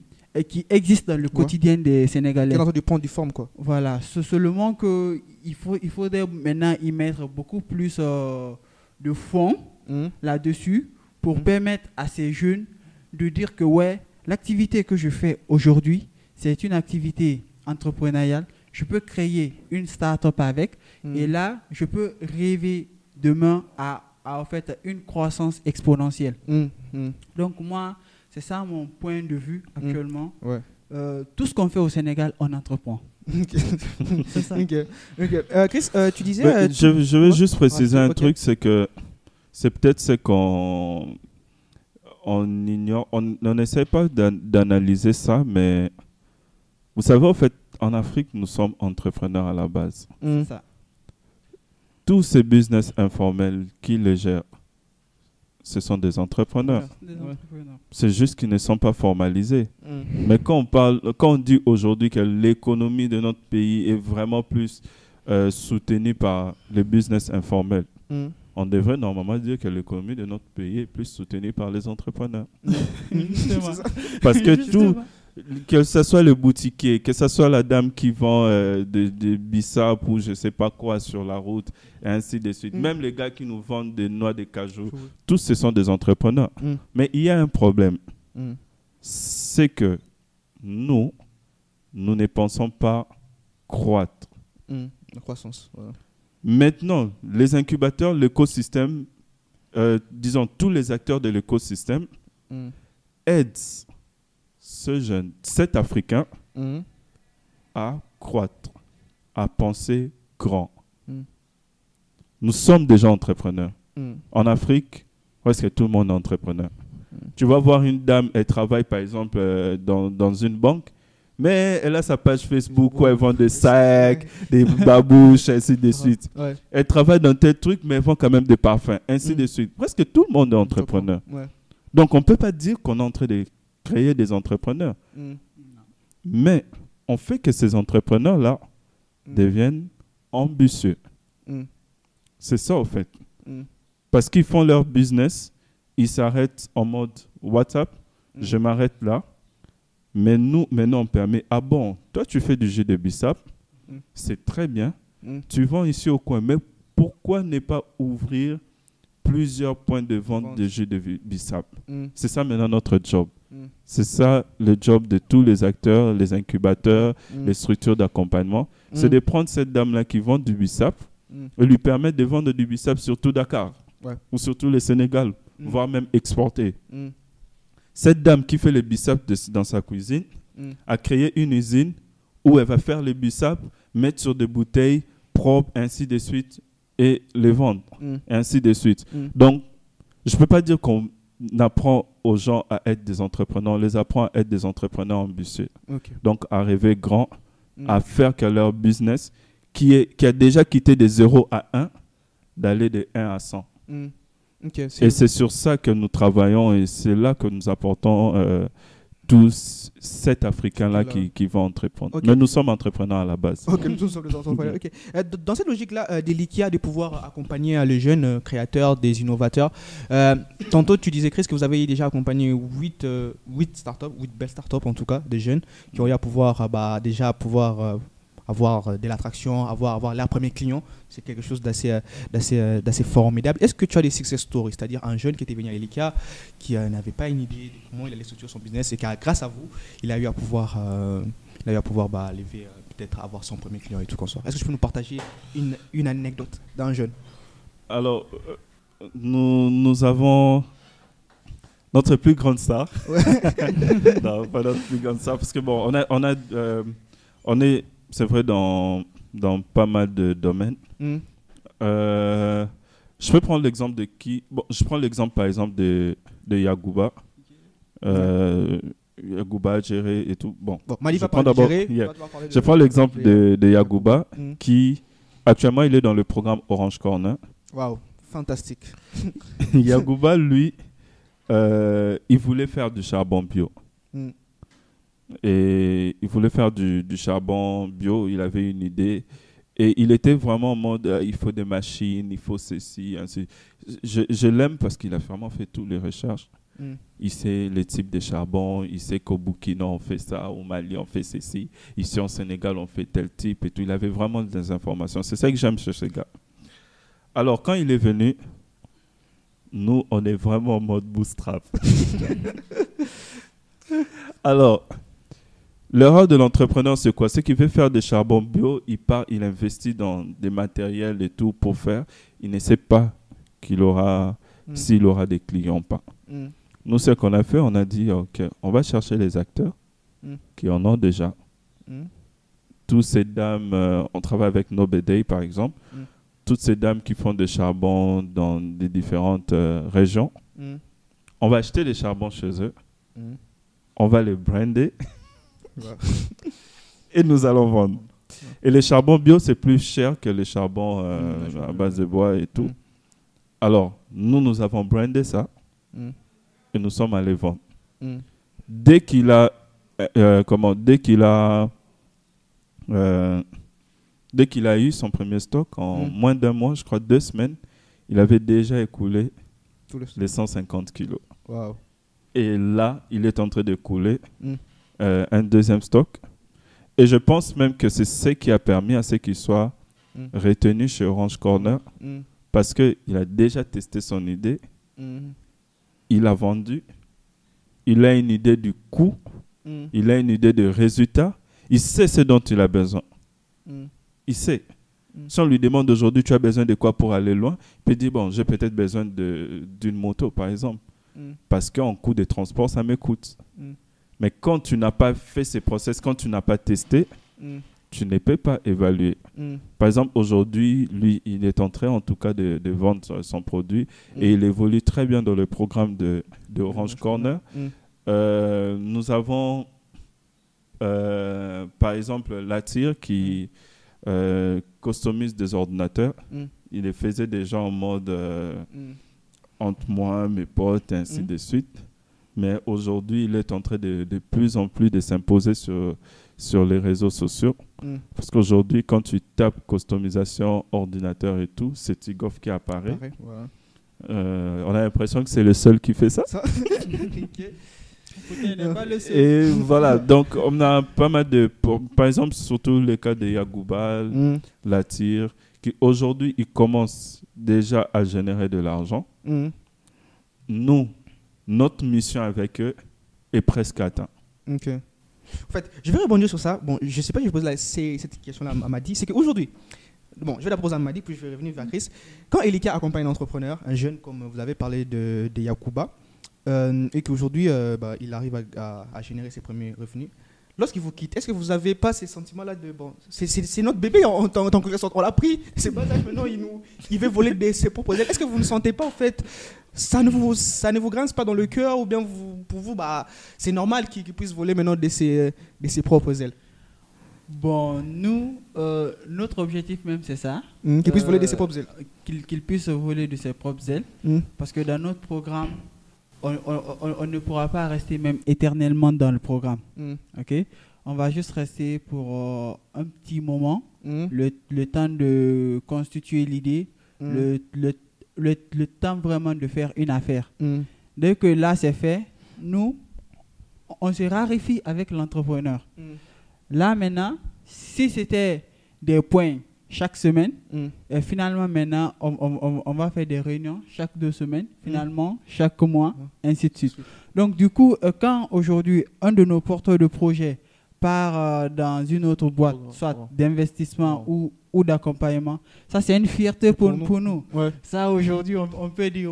S3: existe dans le quotidien des Sénégalais.
S1: Qui est en train de prendre du forme, quoi.
S3: Voilà. C'est seulement qu'il faudrait maintenant y mettre beaucoup plus de fonds là-dessus pour permettre à ces jeunes de dire que, ouais, l'activité que je fais aujourd'hui, c'est une activité entrepreneuriale. Je peux créer une start-up avec. Et là, je peux rêver demain à en fait une croissance exponentielle. Donc moi, c'est ça mon point de vue actuellement. Tout ce qu'on fait au Sénégal, on entreprend.
S1: C'est ça. Chris, tu disais...
S2: je vais juste préciser un truc, c'est que c'est peut-être ce qu'on... On ignore, on n'essaie pas d'analyser ça, mais vous savez, en fait, en Afrique, nous sommes entrepreneurs à la base.
S3: Ça.
S2: Tous ces business informels qui les gèrent, ce sont des entrepreneurs. C'est juste qu'ils ne sont pas formalisés. Mais quand on dit aujourd'hui que l'économie de notre pays est vraiment plus soutenue par les business informels, on devrait normalement dire que l'économie de notre pays est plus soutenue par les entrepreneurs. Parce que tout, que ce soit le boutiquier, que ce soit la dame qui vend des bissap ou je ne sais pas quoi sur la route, et ainsi de suite. Même les gars qui nous vendent des noix de cajou, tous ce sont des entrepreneurs. Mais il y a un problème. C'est que nous ne pensons pas croître.
S1: La croissance, voilà. Maintenant,
S2: les incubateurs, l'écosystème, disons tous les acteurs de l'écosystème aident ce jeune, cet Africain, à croître, à penser grand. Nous sommes déjà entrepreneurs. En Afrique, presque tout le monde est entrepreneur. Tu vas voir une dame, elle travaille par exemple dans une banque, mais elle a sa page Facebook où elle vend des sacs, des babouches, ainsi de suite. Elle travaille dans tel truc, mais elle vend quand même des parfums, ainsi de suite. Presque tout le monde est entrepreneur. Donc, on ne peut pas dire qu'on est en train de créer des entrepreneurs. Mais on fait que ces entrepreneurs-là deviennent ambitieux. C'est ça, en fait. Parce qu'ils font leur business, ils s'arrêtent en mode WhatsApp, je m'arrête là. Mais nous, maintenant, on permet, ah bon, toi, tu fais du jus de bissap, c'est très bien. Tu vends ici au coin, mais pourquoi ne pas ouvrir plusieurs points de vente de jus de bissap? C'est ça maintenant notre job. C'est ça le job de tous les acteurs, les incubateurs, les structures d'accompagnement. C'est de prendre cette dame-là qui vend du bissap et lui permettre de vendre du bissap sur tout Dakar ou sur tout le Sénégal, voire même exporter. Cette dame qui fait les bissap dans sa cuisine a créé une usine où elle va faire les bissap, mettre sur des bouteilles propres, ainsi de suite, et les vendre, ainsi de suite. Donc, je ne peux pas dire qu'on apprend aux gens à être des entrepreneurs, on les apprend à être des entrepreneurs ambitieux. Donc, à rêver grand, à faire que leur business, qui a déjà quitté de 0 à 1, d'aller de 1 à 100. Et c'est sur ça que nous travaillons et c'est là que nous apportons tous cet Africain-là qui va entreprendre. Mais nous sommes entrepreneurs à la base.
S1: Nous sommes des entrepreneurs. Dans cette logique-là, d'Elikia, de pouvoir accompagner les jeunes créateurs, des innovateurs, tantôt tu disais, Chris, que vous avez déjà accompagné 8 startups, 8 belles startups en tout cas, des jeunes qui ont eu à pouvoir avoir de l'attraction, avoir leurs premiers clients. C'est quelque chose d'assez formidable. Est-ce que tu as des success stories, c'est-à-dire un jeune qui était venu à Elikia, qui n'avait pas une idée de comment il allait structurer son business et qui, grâce à vous, il a eu à pouvoir lever, peut-être avoir son premier client et tout comme ça. Est-ce que tu peux nous partager une anecdote d'un jeune? Alors,
S2: nous avons notre plus grande star. Non, pas notre plus grande star, parce que bon, on est c'est vrai dans pas mal de domaines. Je peux prendre l'exemple de qui? Bon, je prends l'exemple par exemple de Yagouba. Yagouba, Djéré et tout. Bon,
S1: Mali va parler de Djéré.
S2: Je prends l'exemple de Yagouba qui, actuellement, il est dans le programme Orange Corner.
S1: Waouh, fantastique.
S2: Yagouba, lui, il voulait faire du charbon bio. Et il voulait faire du charbon bio, il avait une idée. Et il était vraiment en mode, il faut des machines, il faut ceci, ainsi. Je l'aime parce qu'il a vraiment fait toutes les recherches. Il sait les types de charbon, il sait qu'au Burkina on fait ça, au Mali on fait ceci, ici en Sénégal on fait tel type et tout. Il avait vraiment des informations. C'est ça que j'aime chez ce gars. Alors quand il est venu, nous on est vraiment en mode bootstrap. Alors, l'erreur de l'entrepreneur, c'est quoi? C'est qu'il veut faire des charbons bio, il investit dans des matériels et tout pour faire. Il ne sait pas s'il aura des clients ou pas. Nous, ce qu'on a fait, on a dit, OK, on va chercher les acteurs qui en ont déjà. Toutes ces dames, on travaille avec Nobedei, par exemple. Toutes ces dames qui font des charbons dans des différentes régions. On va acheter les charbons chez eux. On va les brander. Et nous allons vendre. Et les charbons bio, c'est plus cher que les charbons à base de bois et tout. Alors, nous avons brandé ça et nous sommes allés vendre. Dès qu'il a eu son premier stock, en moins d'un mois, je crois 2 semaines, il avait déjà écoulé les 150 kilos.
S1: Wow.
S2: Et là, il est en train de couler un deuxième stock. Et je pense même que c'est ce qui a permis à ce qu'il soit retenu chez Orange Corner parce qu'il a déjà testé son idée, il a vendu, il a une idée du coût, il a une idée de résultat, il sait ce dont il a besoin. Il sait. Si on lui demande aujourd'hui, tu as besoin de quoi pour aller loin, il peut dire, bon, j'ai peut-être besoin d'une moto, par exemple. Parce qu'en coût de transport, ça me coûte. Mais quand tu n'as pas fait ces process, quand tu n'as pas testé, tu ne peux pas évaluer. Par exemple, aujourd'hui, lui, il est en train, en tout cas, de vendre son produit et il évolue très bien dans le programme de Orange Corner. Nous avons, par exemple, Latir qui customise des ordinateurs. Il les faisait déjà en mode entre moi, mes potes, et ainsi de suite. Mais aujourd'hui, il est en train de plus en plus de s'imposer sur les réseaux sociaux. Parce qu'aujourd'hui, quand tu tapes customisation, ordinateur et tout, c'est Tigoff qui apparaît. On a l'impression que c'est le seul qui fait ça. Et voilà, donc on a pas mal de... Par exemple, surtout le cas de Yagouba, Latir, qui aujourd'hui, ils commencent déjà à générer de l'argent. Nous, notre mission avec eux est presque atteinte.
S1: Ok. En fait, je vais rebondir sur ça. Bon, je ne sais pas si je pose cette question-là à Madi. C'est qu'aujourd'hui, bon, je vais la poser à Madi, puis je vais revenir vers Chris. Quand Elika accompagne un entrepreneur, un jeune, comme vous avez parlé de Yagouba, et qu'aujourd'hui, il arrive à générer ses premiers revenus, lorsqu'il vous quitte, est-ce que vous n'avez pas ces sentiments-là de bon, c'est notre bébé en tant que ressort, on l'a pris, c'est pas ça, maintenant il veut voler ses propres ailes. Est-ce que vous ne sentez pas en fait, ça ne vous grince pas dans le cœur, ou bien pour vous, c'est normal qu'il puisse voler maintenant de ses propres ailes?
S3: Bon, nous, notre objectif même, c'est ça.
S1: Qu'il puisse voler de ses propres ailes.
S3: Qu'il puisse voler de ses propres ailes. Parce que dans notre programme, on ne pourra pas rester même éternellement dans le programme. Okay? On va juste rester pour un petit moment, le temps de constituer l'idée, le temps vraiment de faire une affaire. Dès que là c'est fait, nous, on se raréfie avec l'entrepreneur. Là maintenant, si c'était des points chaque semaine, et finalement maintenant on va faire des réunions chaque 2 semaines, finalement chaque mois, ainsi de suite. Donc du coup, quand aujourd'hui un de nos porteurs de projet part dans une autre boîte, soit d'investissement ou d'accompagnement, ça c'est une fierté pour nous. Ouais. Ça aujourd'hui on peut dire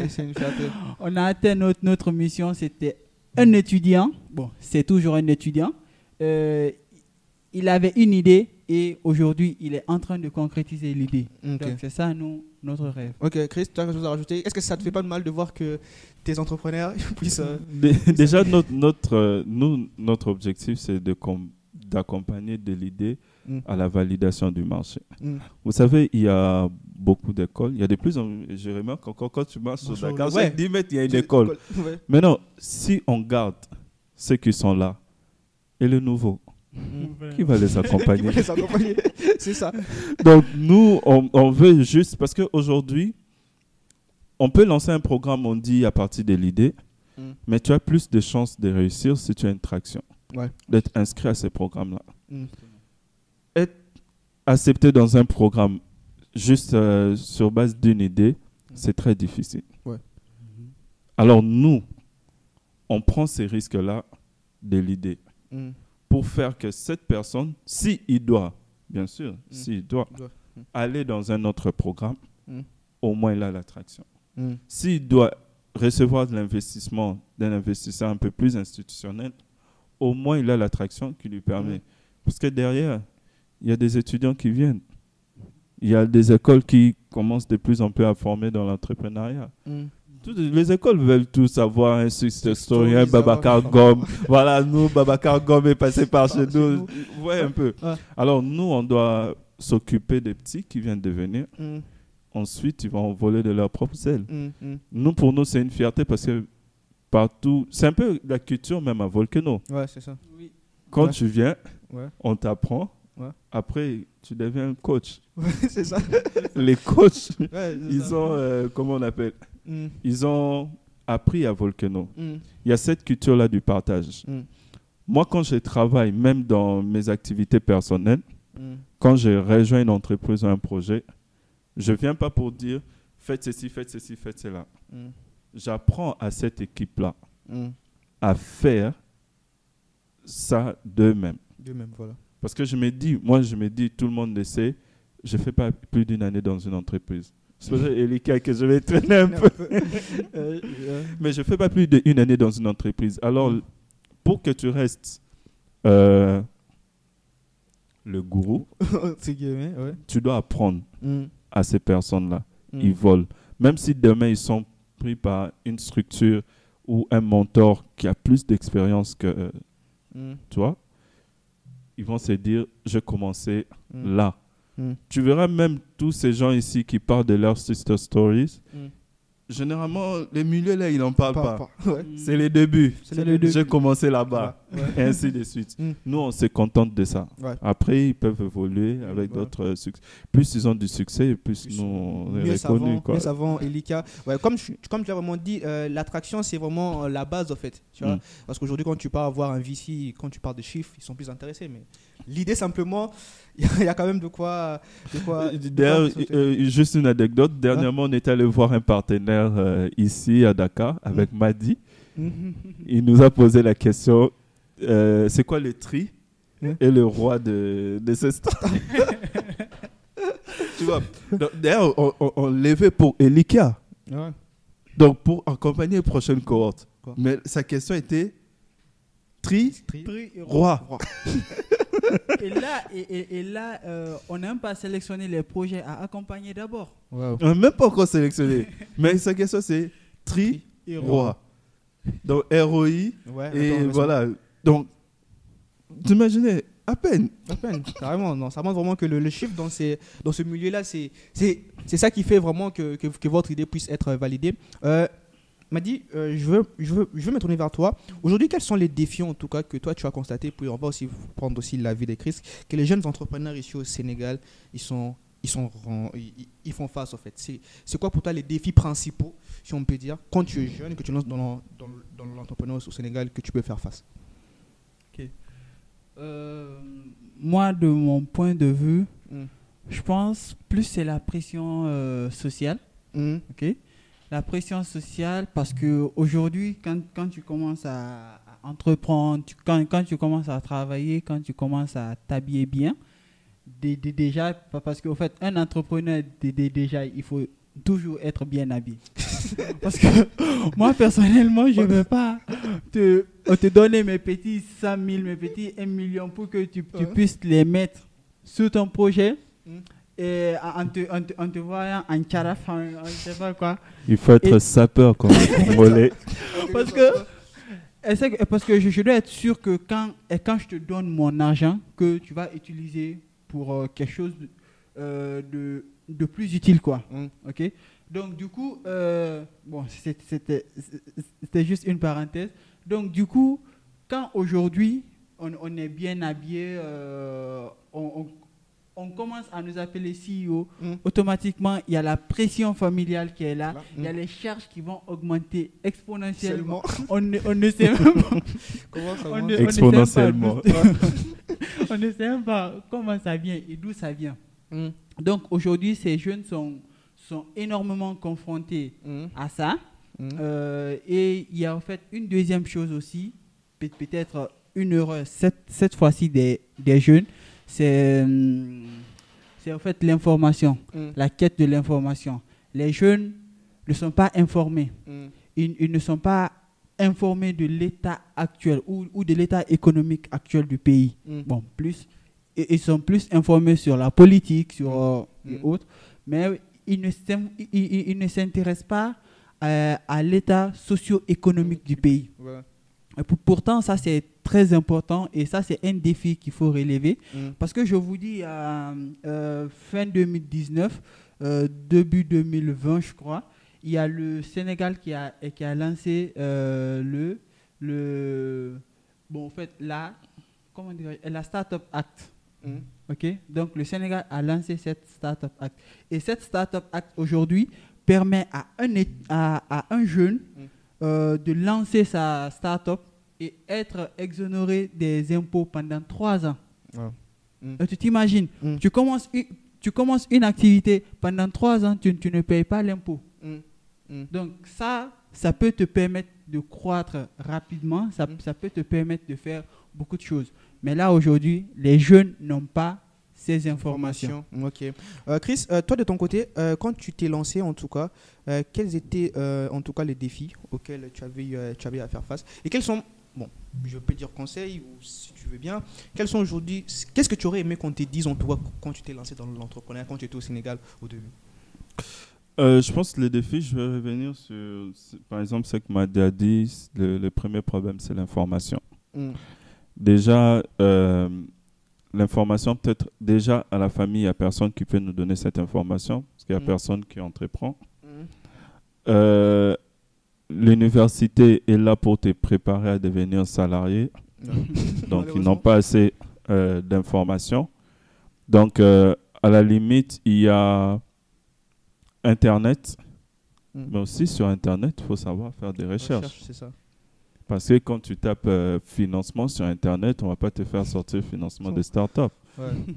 S3: c'est une fierté. On a atteint notre mission. C'était un étudiant, bon c'est toujours un étudiant, il avait une idée et aujourd'hui, il est en train de concrétiser l'idée.
S1: Okay.
S3: Donc, c'est ça, notre rêve.
S1: Ok, Chris, tu as quelque chose à rajouter? Est-ce que ça te fait pas de mal de voir que tes entrepreneurs puissent...
S2: Déjà, notre objectif, c'est d'accompagner de l'idée à la validation du marché. Vous savez, il y a beaucoup d'écoles. Il y a de plus en plus, je remarque encore quand tu marches sur Dakar, chaque 10 mètres, il y a une école. Ouais. Maintenant, si on garde ceux qui sont là et le nouveau, qui va les accompagner?
S1: C'est ça.
S2: Donc, nous, on veut juste, parce qu'aujourd'hui, on peut lancer un programme, on dit, à partir de l'idée, mais tu as plus de chances de réussir si tu as une traction, d'être inscrit à ces programmes-là. Être accepté dans un programme juste sur base d'une idée, c'est très difficile. Alors, nous, on prend ces risques-là de l'idée pour faire que cette personne, s'il doit, bien sûr, s'il doit aller dans un autre programme, au moins il a l'attraction. S'il doit recevoir de l'investissement d'un investisseur un peu plus institutionnel, au moins il a l'attraction qui lui permet. Parce que derrière, il y a des étudiants qui viennent. Il y a des écoles qui commencent de plus en plus à former dans l'entrepreneuriat. Les écoles veulent tous avoir un success story, un Babacar Gom. Voilà, nous, Babacar Gom est passé par chez nous. Ouais, un peu. Alors, nous, on doit s'occuper des petits qui viennent de venir. Ensuite, ils vont voler de leur propre sel. Nous, pour nous, c'est une fierté parce que partout, c'est un peu la culture même à Volcano.
S1: Ouais, c'est ça.
S2: Quand tu viens, on t'apprend. Après, tu deviens un coach.
S1: C'est ça.
S2: Les coachs, ils ont, comment on appelle, ils ont appris à Volcano. Il y a cette culture-là du partage. Moi, quand je travaille, même dans mes activités personnelles, quand je rejoins une entreprise ou un projet, je ne viens pas pour dire faites ceci, faites ceci, faites cela. J'apprends à cette équipe-là à faire ça d'eux-mêmes.
S1: Voilà.
S2: Parce que je me dis, tout le monde le sait, je ne fais pas plus d'une année dans une entreprise. C'est pour ça, Elika, que je vais traîner un peu. Mais je ne fais pas plus d'une année dans une entreprise. Alors, pour que tu restes le gourou, tu dois apprendre à ces personnes-là. Ils volent. Même si demain, ils sont pris par une structure ou un mentor qui a plus d'expérience que tu vois, ils vont se dire, je commençais là. Tu verras même tous ces gens ici qui parlent de leurs sister stories. Généralement, les milieux là, ils n'en parlent pas. C'est les débuts. J'ai commencé là-bas. Et ainsi de suite. Nous, on se contente de ça. Après, ils peuvent évoluer avec d'autres succès. Plus ils ont du succès, plus nous, on est reconnus.
S1: Mieux savant, Elika. Comme tu l'as vraiment dit, l'attraction, c'est vraiment la base, en fait. Tu vois. Parce qu'aujourd'hui, quand tu pars avoir un VC, quand tu parles de chiffres, ils sont plus intéressés. Mais l'idée, simplement, il y a quand même de quoi
S2: D'ailleurs, juste une anecdote. Dernièrement, on est allé voir un partenaire ici à Dakar avec Madi. Il nous a posé la question, c'est quoi le tri et le roi de ce stade? Tu vois, d'ailleurs, on levait pour Elika. Donc, pour accompagner les prochaines cohortes. Mais sa question était tri roi.
S3: Et là, on n'a même pas sélectionné les projets à accompagner d'abord.
S2: On n'a même pas encore sélectionné. Mais sa question, c'est tri roi. Donc, ROI. Et voilà. Donc, vous imaginez, à peine,
S1: carrément. Non, ça montre vraiment que le chiffre dans ce milieu-là, c'est ça qui fait vraiment que votre idée puisse être validée. Madi, je veux me tourner vers toi. Aujourd'hui, quels sont les défis en tout cas que toi tu as constaté, puis on va aussi prendre aussi l'avis des Chris, que les jeunes entrepreneurs ici au Sénégal, ils font face en fait. C'est quoi pour toi les défis principaux, si on peut dire, quand tu es jeune et que tu lances dans l'entrepreneuriat au Sénégal, que tu peux faire face?
S3: Moi, de mon point de vue, je pense plus c'est la pression sociale. La pression sociale, parce qu'aujourd'hui, quand tu commences à entreprendre, quand tu commences à travailler, quand tu commences à t'habiller bien, déjà, parce qu'au fait, un entrepreneur, déjà, il faut toujours être bien habillé. Parce que moi, personnellement, je ne veux pas te donner mes petits 100 000, mes petits 1 million pour que tu puisses les mettre sur ton projet. Et en te voyant en caraf, je ne sais pas quoi.
S2: Il faut être sapeur comme Mollet.
S3: Parce que je dois être sûr que quand je te donne mon argent, que tu vas utiliser pour quelque chose de plus utile, quoi. Ok. Donc du coup, bon, c'était juste une parenthèse. Donc du coup, quand aujourd'hui on est bien habillé, on commence à nous appeler CEO, automatiquement, il y a la pression familiale qui est là, il y a les charges qui vont augmenter exponentiellement. On ne sait même pas comment ça va. Exponentiellement. On ne sait même pas comment ça vient et d'où ça vient. Donc aujourd'hui, ces jeunes sont énormément confrontés à ça. Et il y a en fait une deuxième chose aussi, peut-être une erreur cette fois-ci des jeunes, c'est en fait l'information, la quête de l'information. Les jeunes ne sont pas informés. Ils ne sont pas informés de l'état actuel ou de l'état économique actuel du pays. Bon, ils sont plus informés sur la politique, sur et autres, mais ils ne s'intéressent pas à l'état socio-économique du pays. Ouais. Pourtant, ça c'est très important et ça c'est un défi qu'il faut relever parce que je vous dis, fin 2019, début 2020 je crois, il y a le Sénégal qui a lancé la Startup Act. Okay? Donc le Sénégal a lancé cette Startup Act et cette Startup Act aujourd'hui permet à un jeune de lancer sa start-up et être exonéré des impôts pendant 3 ans. Tu t'imagines, tu commences une activité, pendant 3 ans, tu ne payes pas l'impôt. Donc ça peut te permettre de croître rapidement, ça peut te permettre de faire beaucoup de choses. Mais là, aujourd'hui, les jeunes n'ont pas ces informations.
S1: Ok. Chris, toi de ton côté, quand tu t'es lancé en tout cas, quels étaient en tout cas les défis auxquels tu avais à faire face et quels sont, bon, je peux dire conseils ou si tu veux bien, quels sont aujourd'hui, qu'est-ce que tu aurais aimé qu'on te dise en tout cas quand tu t'es lancé dans l'entrepreneuriat, quand tu étais au Sénégal au début?
S2: Je pense que les défis, je vais revenir sur, par exemple, ce que Madi a dit, le premier problème, c'est l'information. Déjà, l'information, peut-être déjà à la famille, il n'y a personne qui peut nous donner cette information, parce qu'il n'y a personne qui entreprend. L'université est là pour te préparer à devenir salarié, donc ils n'ont pas assez d'informations. Donc, à la limite, il y a Internet, mais aussi sur Internet, il faut savoir faire des recherches.
S1: C'est ça.
S2: Parce que quand tu tapes financement sur Internet, on ne va pas te faire sortir financement de start-up.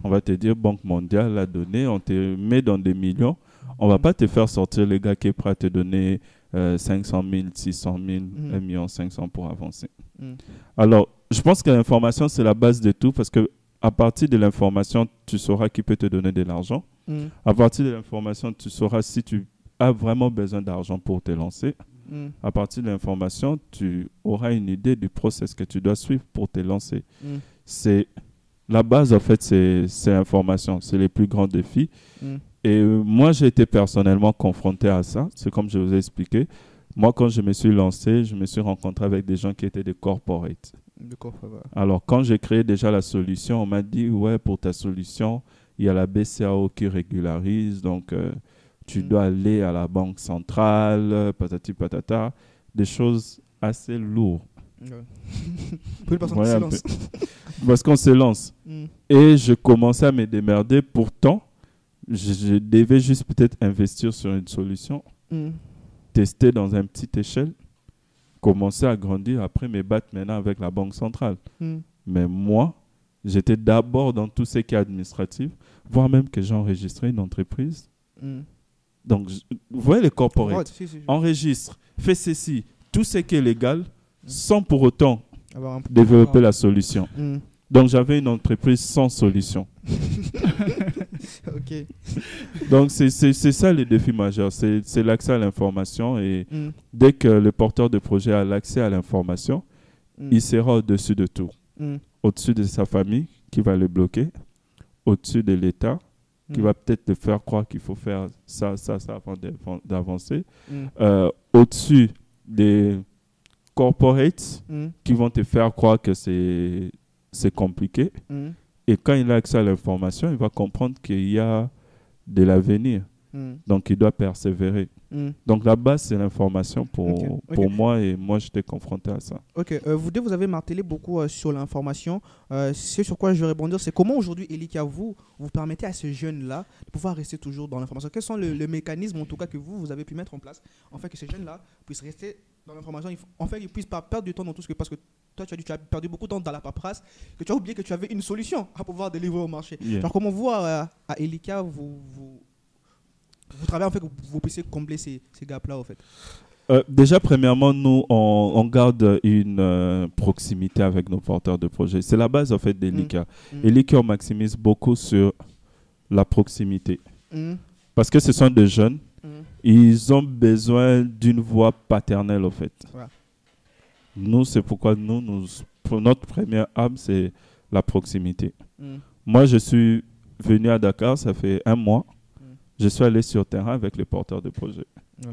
S2: On va te dire Banque mondiale l'a donné, on te met dans des millions. On ne va pas te faire sortir les gars qui est prêt à te donner 500 000, 600 000, 1 million 500 pour avancer. Alors, je pense que l'information, c'est la base de tout parce qu'à partir de l'information, tu sauras qui peut te donner de l'argent. À partir de l'information, tu sauras si tu as vraiment besoin d'argent pour te lancer. À partir de l'information, tu auras une idée du process que tu dois suivre pour te lancer. C'est la base, en fait, c'est l'information. C'est les plus grands défis. Et moi, j'ai été personnellement confronté à ça. C'est comme je vous ai expliqué. Moi, quand je me suis lancé, je me suis rencontré avec des gens qui étaient des corporates. Alors, quand j'ai créé déjà la solution, on m'a dit, ouais, pour ta solution, il y a la BCAO qui régularise, donc tu dois aller à la banque centrale, patati patata, des choses assez lourdes. Parce qu'on se lance. Et je commençais à me démerder. Pourtant, je devais juste peut-être investir sur une solution, tester dans une petite échelle, commencer à grandir, après me battre maintenant avec la banque centrale. Mais moi, j'étais d'abord dans tout ce qui est administratif, voire même que j'ai enregistré une entreprise. Donc, vous voyez les corporates, enregistre, fait ceci, tout ce qui est légal, sans pour autant développer la solution. Donc, j'avais une entreprise sans solution. Donc, c'est ça le défi majeur, c'est l'accès à l'information. Et dès que le porteur de projet a l'accès à l'information, il sera au-dessus de tout. Au-dessus de sa famille qui va le bloquer, au-dessus de l'État qui va peut-être te faire croire qu'il faut faire ça avant d'avancer. Au-dessus des corporates qui vont te faire croire que c'est compliqué. Et quand il a accès à l'information, il va comprendre qu'il y a de l'avenir. Donc, il doit persévérer. Donc, la base, c'est l'information pour moi, et moi, j'étais confronté à ça.
S1: Ok, vous avez martelé beaucoup sur l'information. C'est sur quoi je vais rebondir, c'est comment aujourd'hui, Elika, vous permettez à ces jeunes-là de pouvoir rester toujours dans l'information. Quels sont les mécanismes, en tout cas, que vous avez pu mettre en place, en fait, que ces jeunes-là puissent rester dans l'information, en fait, qu'ils ne puissent pas perdre du temps dans tout ce que... Parce que toi, tu as dit tu as perdu beaucoup de temps dans la paperasse, que tu as oublié que tu avais une solution à pouvoir délivrer au marché. Alors, comment vous, à Elika, vous travaillez, en fait, que vous puissiez combler ces gaps-là, en fait?
S2: Déjà, premièrement, nous, on garde une proximité avec nos porteurs de projets. C'est la base, en fait, d'Elika. Elika, on maximise beaucoup sur la proximité. Parce que ce sont des jeunes. Ils ont besoin d'une voix paternelle, en fait. Ouais. Nous, c'est pourquoi pour notre première âme, c'est la proximité. Moi, je suis venu à Dakar, ça fait 1 mois. Je suis allé sur terrain avec les porteurs de projets. Ouais.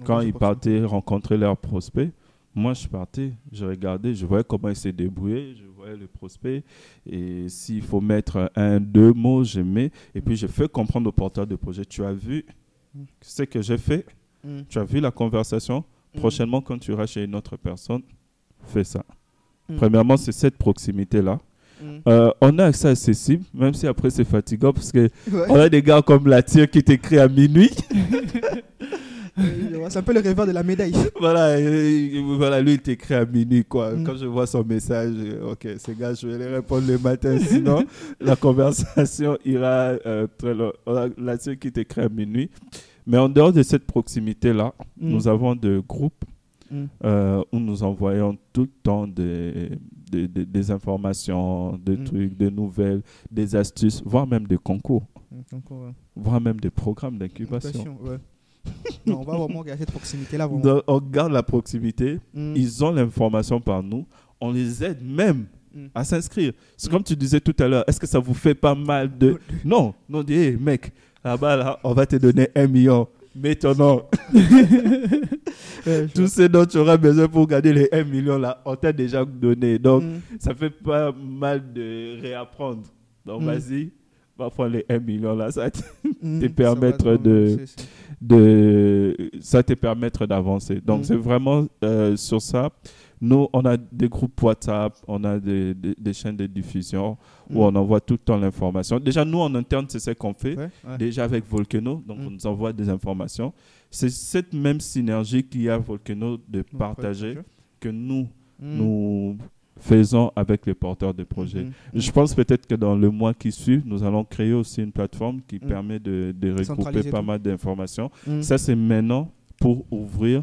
S2: Quand ils partaient rencontrer leurs prospects, moi, je partais, je regardais, je voyais comment ils se débrouillaient, je voyais les prospects. Et s'il faut mettre 1, 2 mots, je mets. Et puis, je fais comprendre aux porteurs de projets, tu as vu ce que j'ai fait, tu as vu la conversation. Prochainement, quand tu iras chez une autre personne, fais ça. Premièrement, c'est cette proximité-là. On a accès accessible, même si après c'est fatigant, parce que on a des gars comme Latir qui t'écrit à minuit.
S1: C'est un peu le rêveur de la médaille.
S2: Voilà, lui il t'écrit à minuit, quoi. Quand je vois son message, ok, ces gars, je vais les répondre le matin, sinon la conversation ira très loin. Latir qui t'écrit à minuit. Mais en dehors de cette proximité-là, nous avons des groupes où nous envoyons tout le temps des informations, des trucs, des nouvelles, des astuces, voire même des concours, voire même des programmes d'incubation.
S1: Non, on va vraiment garder cette proximité-là.
S2: Donc, on garde la proximité, ils ont l'information par nous, on les aide même à s'inscrire. C'est comme tu disais tout à l'heure, est-ce que ça vous fait pas mal de... Non, dis, hey, mec, là-bas, là, on va te donner 1 million. Mets ton nom. Tout ce dont tu auras besoin pour gagner les 1 million là, on t'a déjà donné. Donc, ça fait pas mal de réapprendre. Donc, vas-y, va prendre les 1 million là. Ça te permettre ça te permettre d'avancer. Donc, c'est vraiment sur ça. Nous, on a des groupes WhatsApp, on a des chaînes de diffusion où on envoie tout le temps l'information. Déjà, nous, en interne, c'est ce qu'on fait. Déjà avec Volcano, donc on nous envoie des informations. C'est cette même synergie qu'il y a à Volcano de partager que nous faisons avec les porteurs de projets. Je pense peut-être que dans le mois qui suit, nous allons créer aussi une plateforme qui permet de regrouper pas mal d'informations. Ça, c'est maintenant pour ouvrir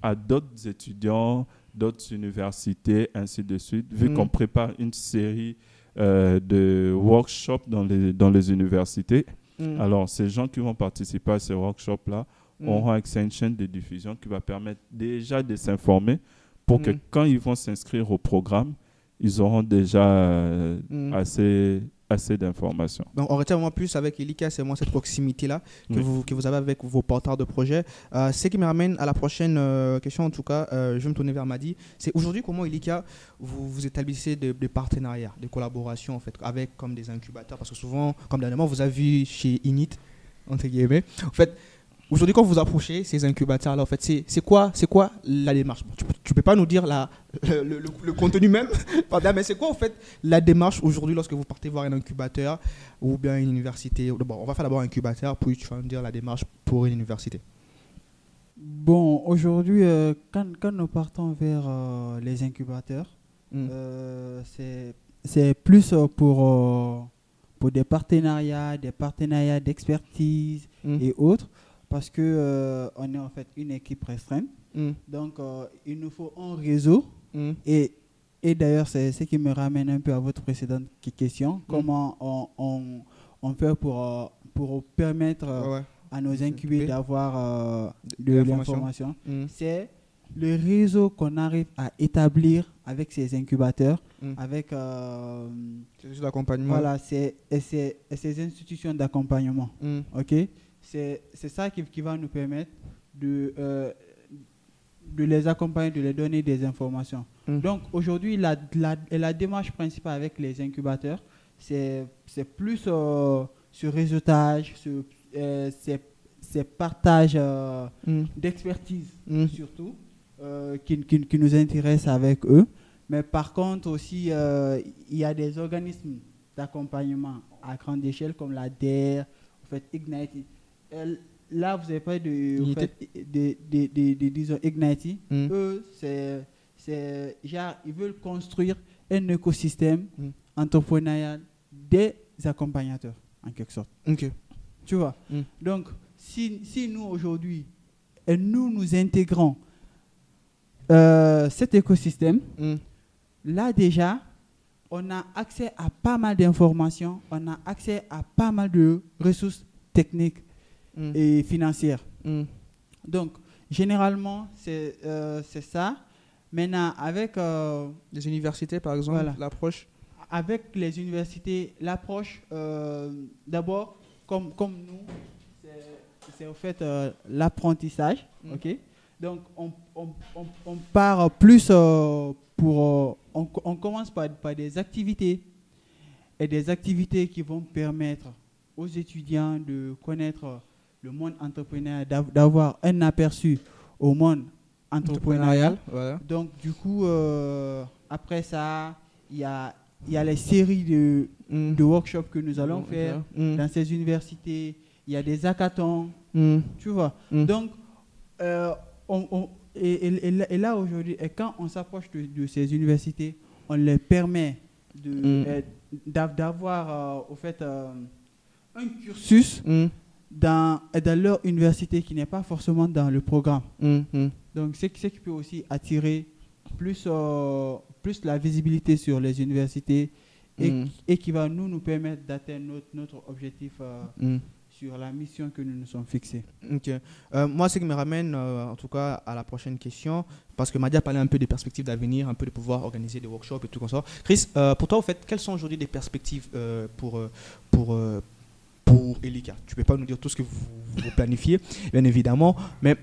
S2: à d'autres étudiants, d'autres universités, ainsi de suite, vu qu'on prépare une série de workshops dans les universités. Alors, ces gens qui vont participer à ces workshops-là auront accès à une chaîne de diffusion qui va permettre déjà de s'informer pour que quand ils vont s'inscrire au programme, ils auront déjà assez d'informations.
S1: Donc, on retient vraiment plus avec Elika, c'est vraiment cette proximité-là que vous avez avec vos porteurs de projets. Ce qui me ramène à la prochaine question, en tout cas, je vais me tourner vers Madi. C'est aujourd'hui comment Elika, vous établissez des partenariats, des collaborations en fait, avec comme des incubateurs, parce que souvent, comme dernièrement, vous avez vu chez Init, entre guillemets, en fait, aujourd'hui, quand vous approchez ces incubateurs-là, en fait, c'est quoi la démarche? Tu ne peux pas nous dire le contenu même, mais c'est quoi en fait la démarche aujourd'hui lorsque vous partez voir un incubateur ou bien une université? Bon, on va faire d'abord un incubateur, puis tu vas nous dire la démarche pour une université.
S3: Bon, aujourd'hui, quand nous partons vers les incubateurs, c'est plus pour des partenariats d'expertise et autres. Parce que on est en fait une équipe restreinte. Donc, il nous faut un réseau. Et d'ailleurs, c'est ce qui me ramène un peu à votre précédente question. Comment on fait pour permettre à nos incubés d'avoir de l'information. C'est le réseau qu'on arrive à établir avec ces incubateurs, avec
S1: voilà,
S3: ces institutions d'accompagnement. Ok, c'est ça qui va nous permettre de les accompagner, de les donner des informations. Donc aujourd'hui, la démarche principale avec les incubateurs, c'est plus ce réseautage, ces partages d'expertise surtout qui nous intéressent avec eux. Mais par contre aussi, il y a des organismes d'accompagnement à grande échelle comme la DER, en fait, Ignite. Là, vous avez pas disons, Ignite. Eux, ils veulent construire un écosystème entrepreneurial des accompagnateurs, en quelque sorte.
S1: Okay.
S3: Tu vois? Donc, si nous, aujourd'hui, nous intégrons cet écosystème, là, déjà, on a accès à pas mal d'informations, on a accès à pas mal de ressources techniques et financières. Donc, généralement, c'est ça. Maintenant, avec
S1: les universités, par exemple, voilà. L'approche.
S3: Avec les universités, l'approche, d'abord, comme nous, c'est au fait l'apprentissage. Ok. Donc, on part plus on commence par des activités et des activités qui vont permettre aux étudiants de connaître le monde entrepreneurial, d'avoir un aperçu au monde entrepreneurial.
S1: Voilà.
S3: Donc, du coup, après ça, il y a les séries de workshops que nous allons faire dans ces universités. Il y a des hackathons, tu vois. Donc, et là, aujourd'hui, quand on s'approche de ces universités, on leur permet d'avoir, au fait, un cursus dans leur université qui n'est pas forcément dans le programme. Donc, c'est ce qui peut aussi attirer plus la visibilité sur les universités et qui va nous permettre d'atteindre notre objectif sur la mission que nous nous sommes fixés.
S1: Okay. Moi, ce qui me ramène, en tout cas, à la prochaine question, parce que Madia parlait un peu des perspectives d'avenir, un peu de pouvoir organiser des workshops et tout comme ça. Chris, pour toi, au fait, quelles sont aujourd'hui des perspectives pour Elika? Tu ne peux pas nous dire tout ce que vous planifiez, bien évidemment, mais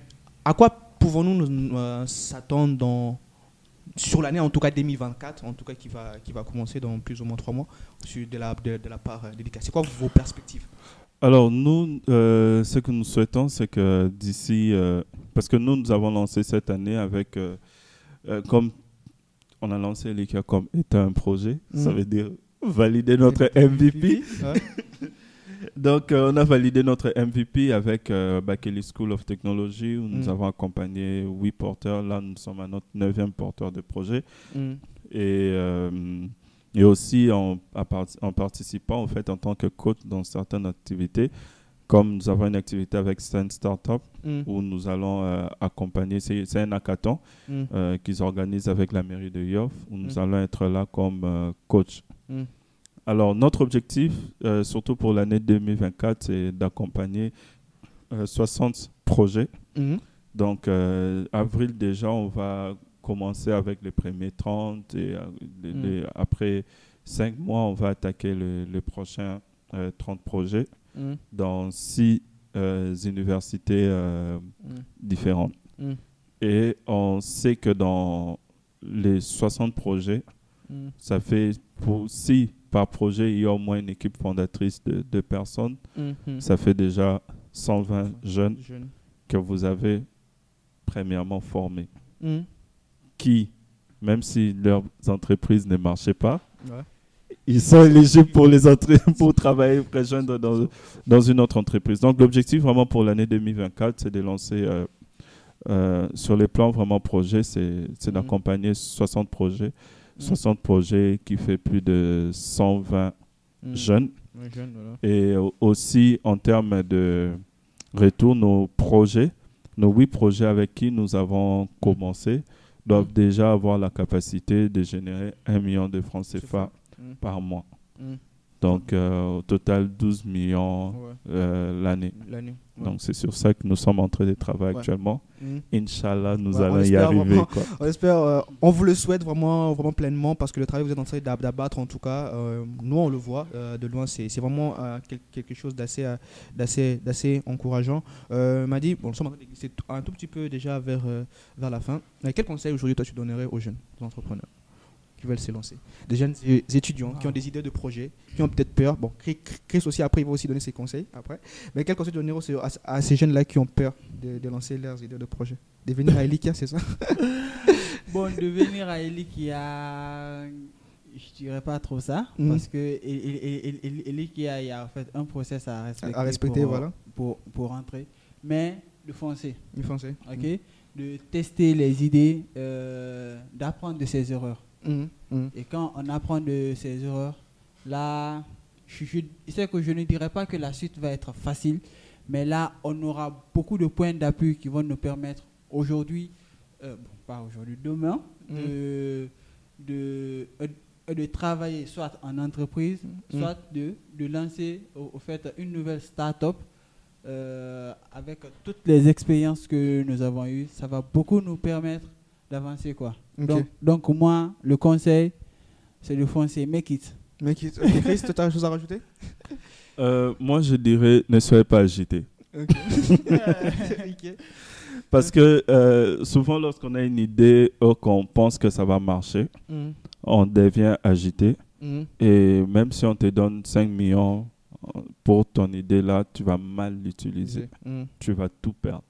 S1: à quoi pouvons-nous nous s'attendre sur l'année, en tout cas 2024, en tout cas qui va commencer dans plus ou moins 3 mois, de la part d'Elika? C'est quoi vos perspectives?
S2: Alors, nous, ce que nous souhaitons, c'est que d'ici... parce que nous avons lancé cette année avec... comme on a lancé Elika comme étant un projet, ça veut dire valider notre MVP. Donc, on a validé notre MVP avec Bakeli School of Technology, où nous avons accompagné 8 porteurs. Là, nous sommes à notre 9e porteur de projet. Et aussi en participant en fait en tant que coach dans certaines activités, comme nous avons une activité avec Stand Startup où nous allons accompagner, c'est un hackathon qu'ils organisent avec la mairie de Yoff, où nous allons être là comme coach. Alors notre objectif, surtout pour l'année 2024, c'est d'accompagner 60 projets. Donc avril déjà, on va commencer avec les premiers 30 et après 5 mois, on va attaquer les prochains 30 projets dans 6 universités différentes. Et on sait que dans les 60 projets, ça fait si par projet, il y a au moins une équipe fondatrice de 2 personnes, ça fait déjà 120 jeunes que vous avez premièrement formés. Qui, même si leurs entreprises ne marchaient pas, ils sont éligibles pour travailler, rejoindre dans une autre entreprise. Donc, l'objectif vraiment pour l'année 2024, c'est de lancer sur les plans vraiment projets, c'est d'accompagner 60 projets. 60 projets qui fait plus de 120 jeunes. Voilà. Et aussi, en termes de retour, nos 8 projets avec qui nous avons commencé, doivent déjà avoir la capacité de générer 1 million de francs CFA par mois. Donc, au total, 12 millions l'année. Donc, c'est sur ça que nous sommes en train de travailler actuellement. Inch'Allah, nous allons y arriver.
S1: Vraiment,
S2: quoi.
S1: On espère, on vous le souhaite vraiment, vraiment pleinement parce que le travail que vous êtes en train d'abattre, en tout cas, nous, on le voit de loin. C'est vraiment quelque chose d'assez encourageant. Madi, bon, nous sommes en train de glisser un tout petit peu déjà vers la fin. Quel conseil aujourd'hui, toi, tu donnerais aux jeunes entrepreneurs qui veulent se lancer, des jeunes étudiants qui ont des idées de projets, qui ont peut-être peur. Bon, Chris aussi, après, il va aussi donner ses conseils. Après. Mais quel conseil donner à ces jeunes-là qui ont peur de lancer leurs idées de projet? De venir à Elikia, c'est ça?
S3: Bon, de venir à Elikia, je dirais pas trop ça, parce que Elikia, il y a en fait un process à respecter pour rentrer. Mais de foncer. Ok? De tester les idées, d'apprendre de ses erreurs. Et quand on apprend de ses erreurs, là, je sais que je ne dirais pas que la suite va être facile, mais là, on aura beaucoup de points d'appui qui vont nous permettre aujourd'hui, pas aujourd'hui, demain, de travailler soit en entreprise, soit de lancer au fait une nouvelle start-up. Avec toutes les expériences que nous avons eues, ça va beaucoup nous permettre d'avancer, quoi. Okay. Donc moi, le conseil, c'est de foncer, make it.
S1: Okay. Chris, tu as quelque chose à rajouter?
S2: Moi, je dirais, ne soyez pas agité.
S1: Okay.
S2: Parce que souvent, lorsqu'on a une idée ou qu'on pense que ça va marcher, on devient agité. Et même si on te donne 5 millions pour ton idée là, tu vas mal l'utiliser. Tu vas tout perdre.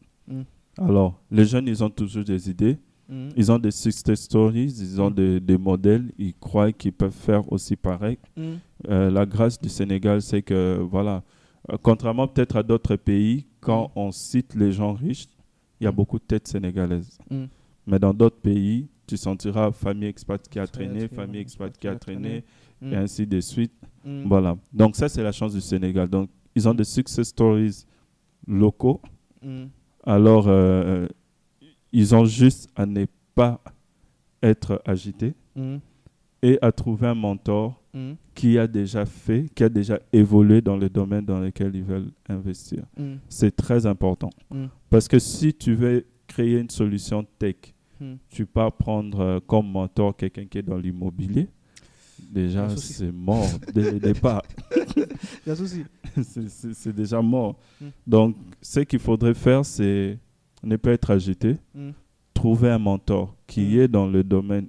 S2: Alors, les jeunes, ils ont toujours des idées. Ils ont des success stories, ils ont des modèles, ils croient qu'ils peuvent faire aussi pareil. La grâce du Sénégal, c'est que, voilà, contrairement peut-être à d'autres pays, quand on cite les gens riches, il y a beaucoup de têtes sénégalaises. Mais dans d'autres pays, tu sentiras famille expat qui a traîné, famille expat qui a traîné, et ainsi de suite. Voilà. Donc ça, c'est la chance du Sénégal. Donc, ils ont des success stories locaux. Alors, ils ont juste à ne pas être agités et à trouver un mentor qui a déjà fait, qui a déjà évolué dans le domaine dans lequel ils veulent investir. C'est très important. Parce que si tu veux créer une solution tech, tu peux pas prendre comme mentor quelqu'un qui est dans l'immobilier. Déjà, c'est mort dès le départ. C'est déjà mort. Donc, ce qu'il faudrait faire, c'est ne pas être agité. Trouver un mentor qui est dans le domaine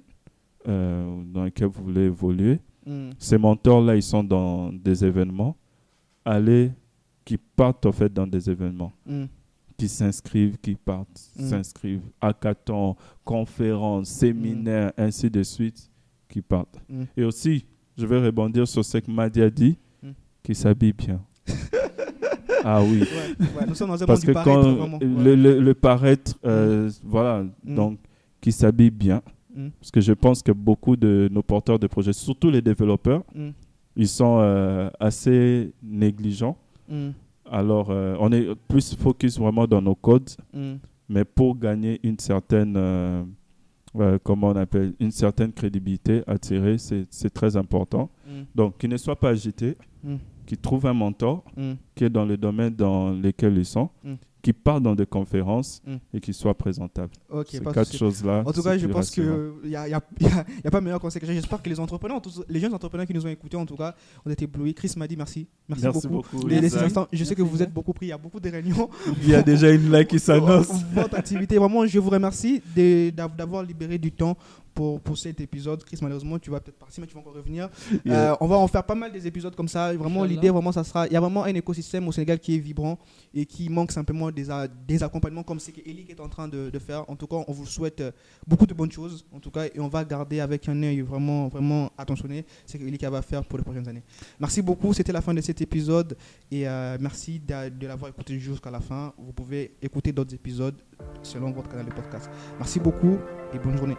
S2: dans lequel vous voulez évoluer. Ces mentors-là, ils sont dans des événements. Qui partent en fait dans des événements. Qui s'inscrivent, qui partent, s'inscrivent. Hackathon, conférences, séminaires, ainsi de suite, qui partent. Et aussi, je vais rebondir sur ce que Madi a dit, qui s'habille bien. Ah oui.
S1: Nous sommes dans un
S2: parce
S1: monde
S2: que
S1: du paraître,
S2: quand
S1: vraiment.
S2: le paraître, voilà, donc qui s'habille bien. Parce que je pense que beaucoup de nos porteurs de projets, surtout les développeurs, ils sont assez négligents. Alors, on est plus focus vraiment dans nos codes, mais pour gagner une certaine, comment on appelle, une certaine crédibilité, attirer, c'est très important. Donc, qu'ils ne soient pas agités, qu'ils trouvent un mentor qui est dans le domaine dans lequel ils sont, qui partent dans des conférences et qui soient présentables. Ces 4 choses-là.
S1: En tout cas, je pense qu'il n'y a pas meilleur conseil que ça. J'espère que les entrepreneurs, les jeunes entrepreneurs qui nous ont écoutés, en tout cas, ont été éblouis. Chris m'a dit merci. Merci beaucoup. Je sais que vous êtes beaucoup pris. Il y a beaucoup de réunions.
S2: Il y a déjà une live qui s'annonce.
S1: Votre activité. Vraiment, je vous remercie d'avoir libéré du temps pour cet épisode. Chris, malheureusement, tu vas peut-être partir, mais tu vas encore revenir. On va en faire pas mal des épisodes comme ça. Vraiment, l'idée, ça sera. Il y a vraiment un écosystème au Sénégal qui est vibrant et qui manque simplement des accompagnements comme ce qu'Eli est en train de faire. En tout cas, on vous souhaite beaucoup de bonnes choses. En tout cas, et on va garder avec un œil vraiment, vraiment attentionné ce qu'Eli va faire pour les prochaines années. Merci beaucoup. C'était la fin de cet épisode et merci de l'avoir écouté jusqu'à la fin. Vous pouvez écouter d'autres épisodes selon votre canal de podcast. Merci beaucoup et bonne journée.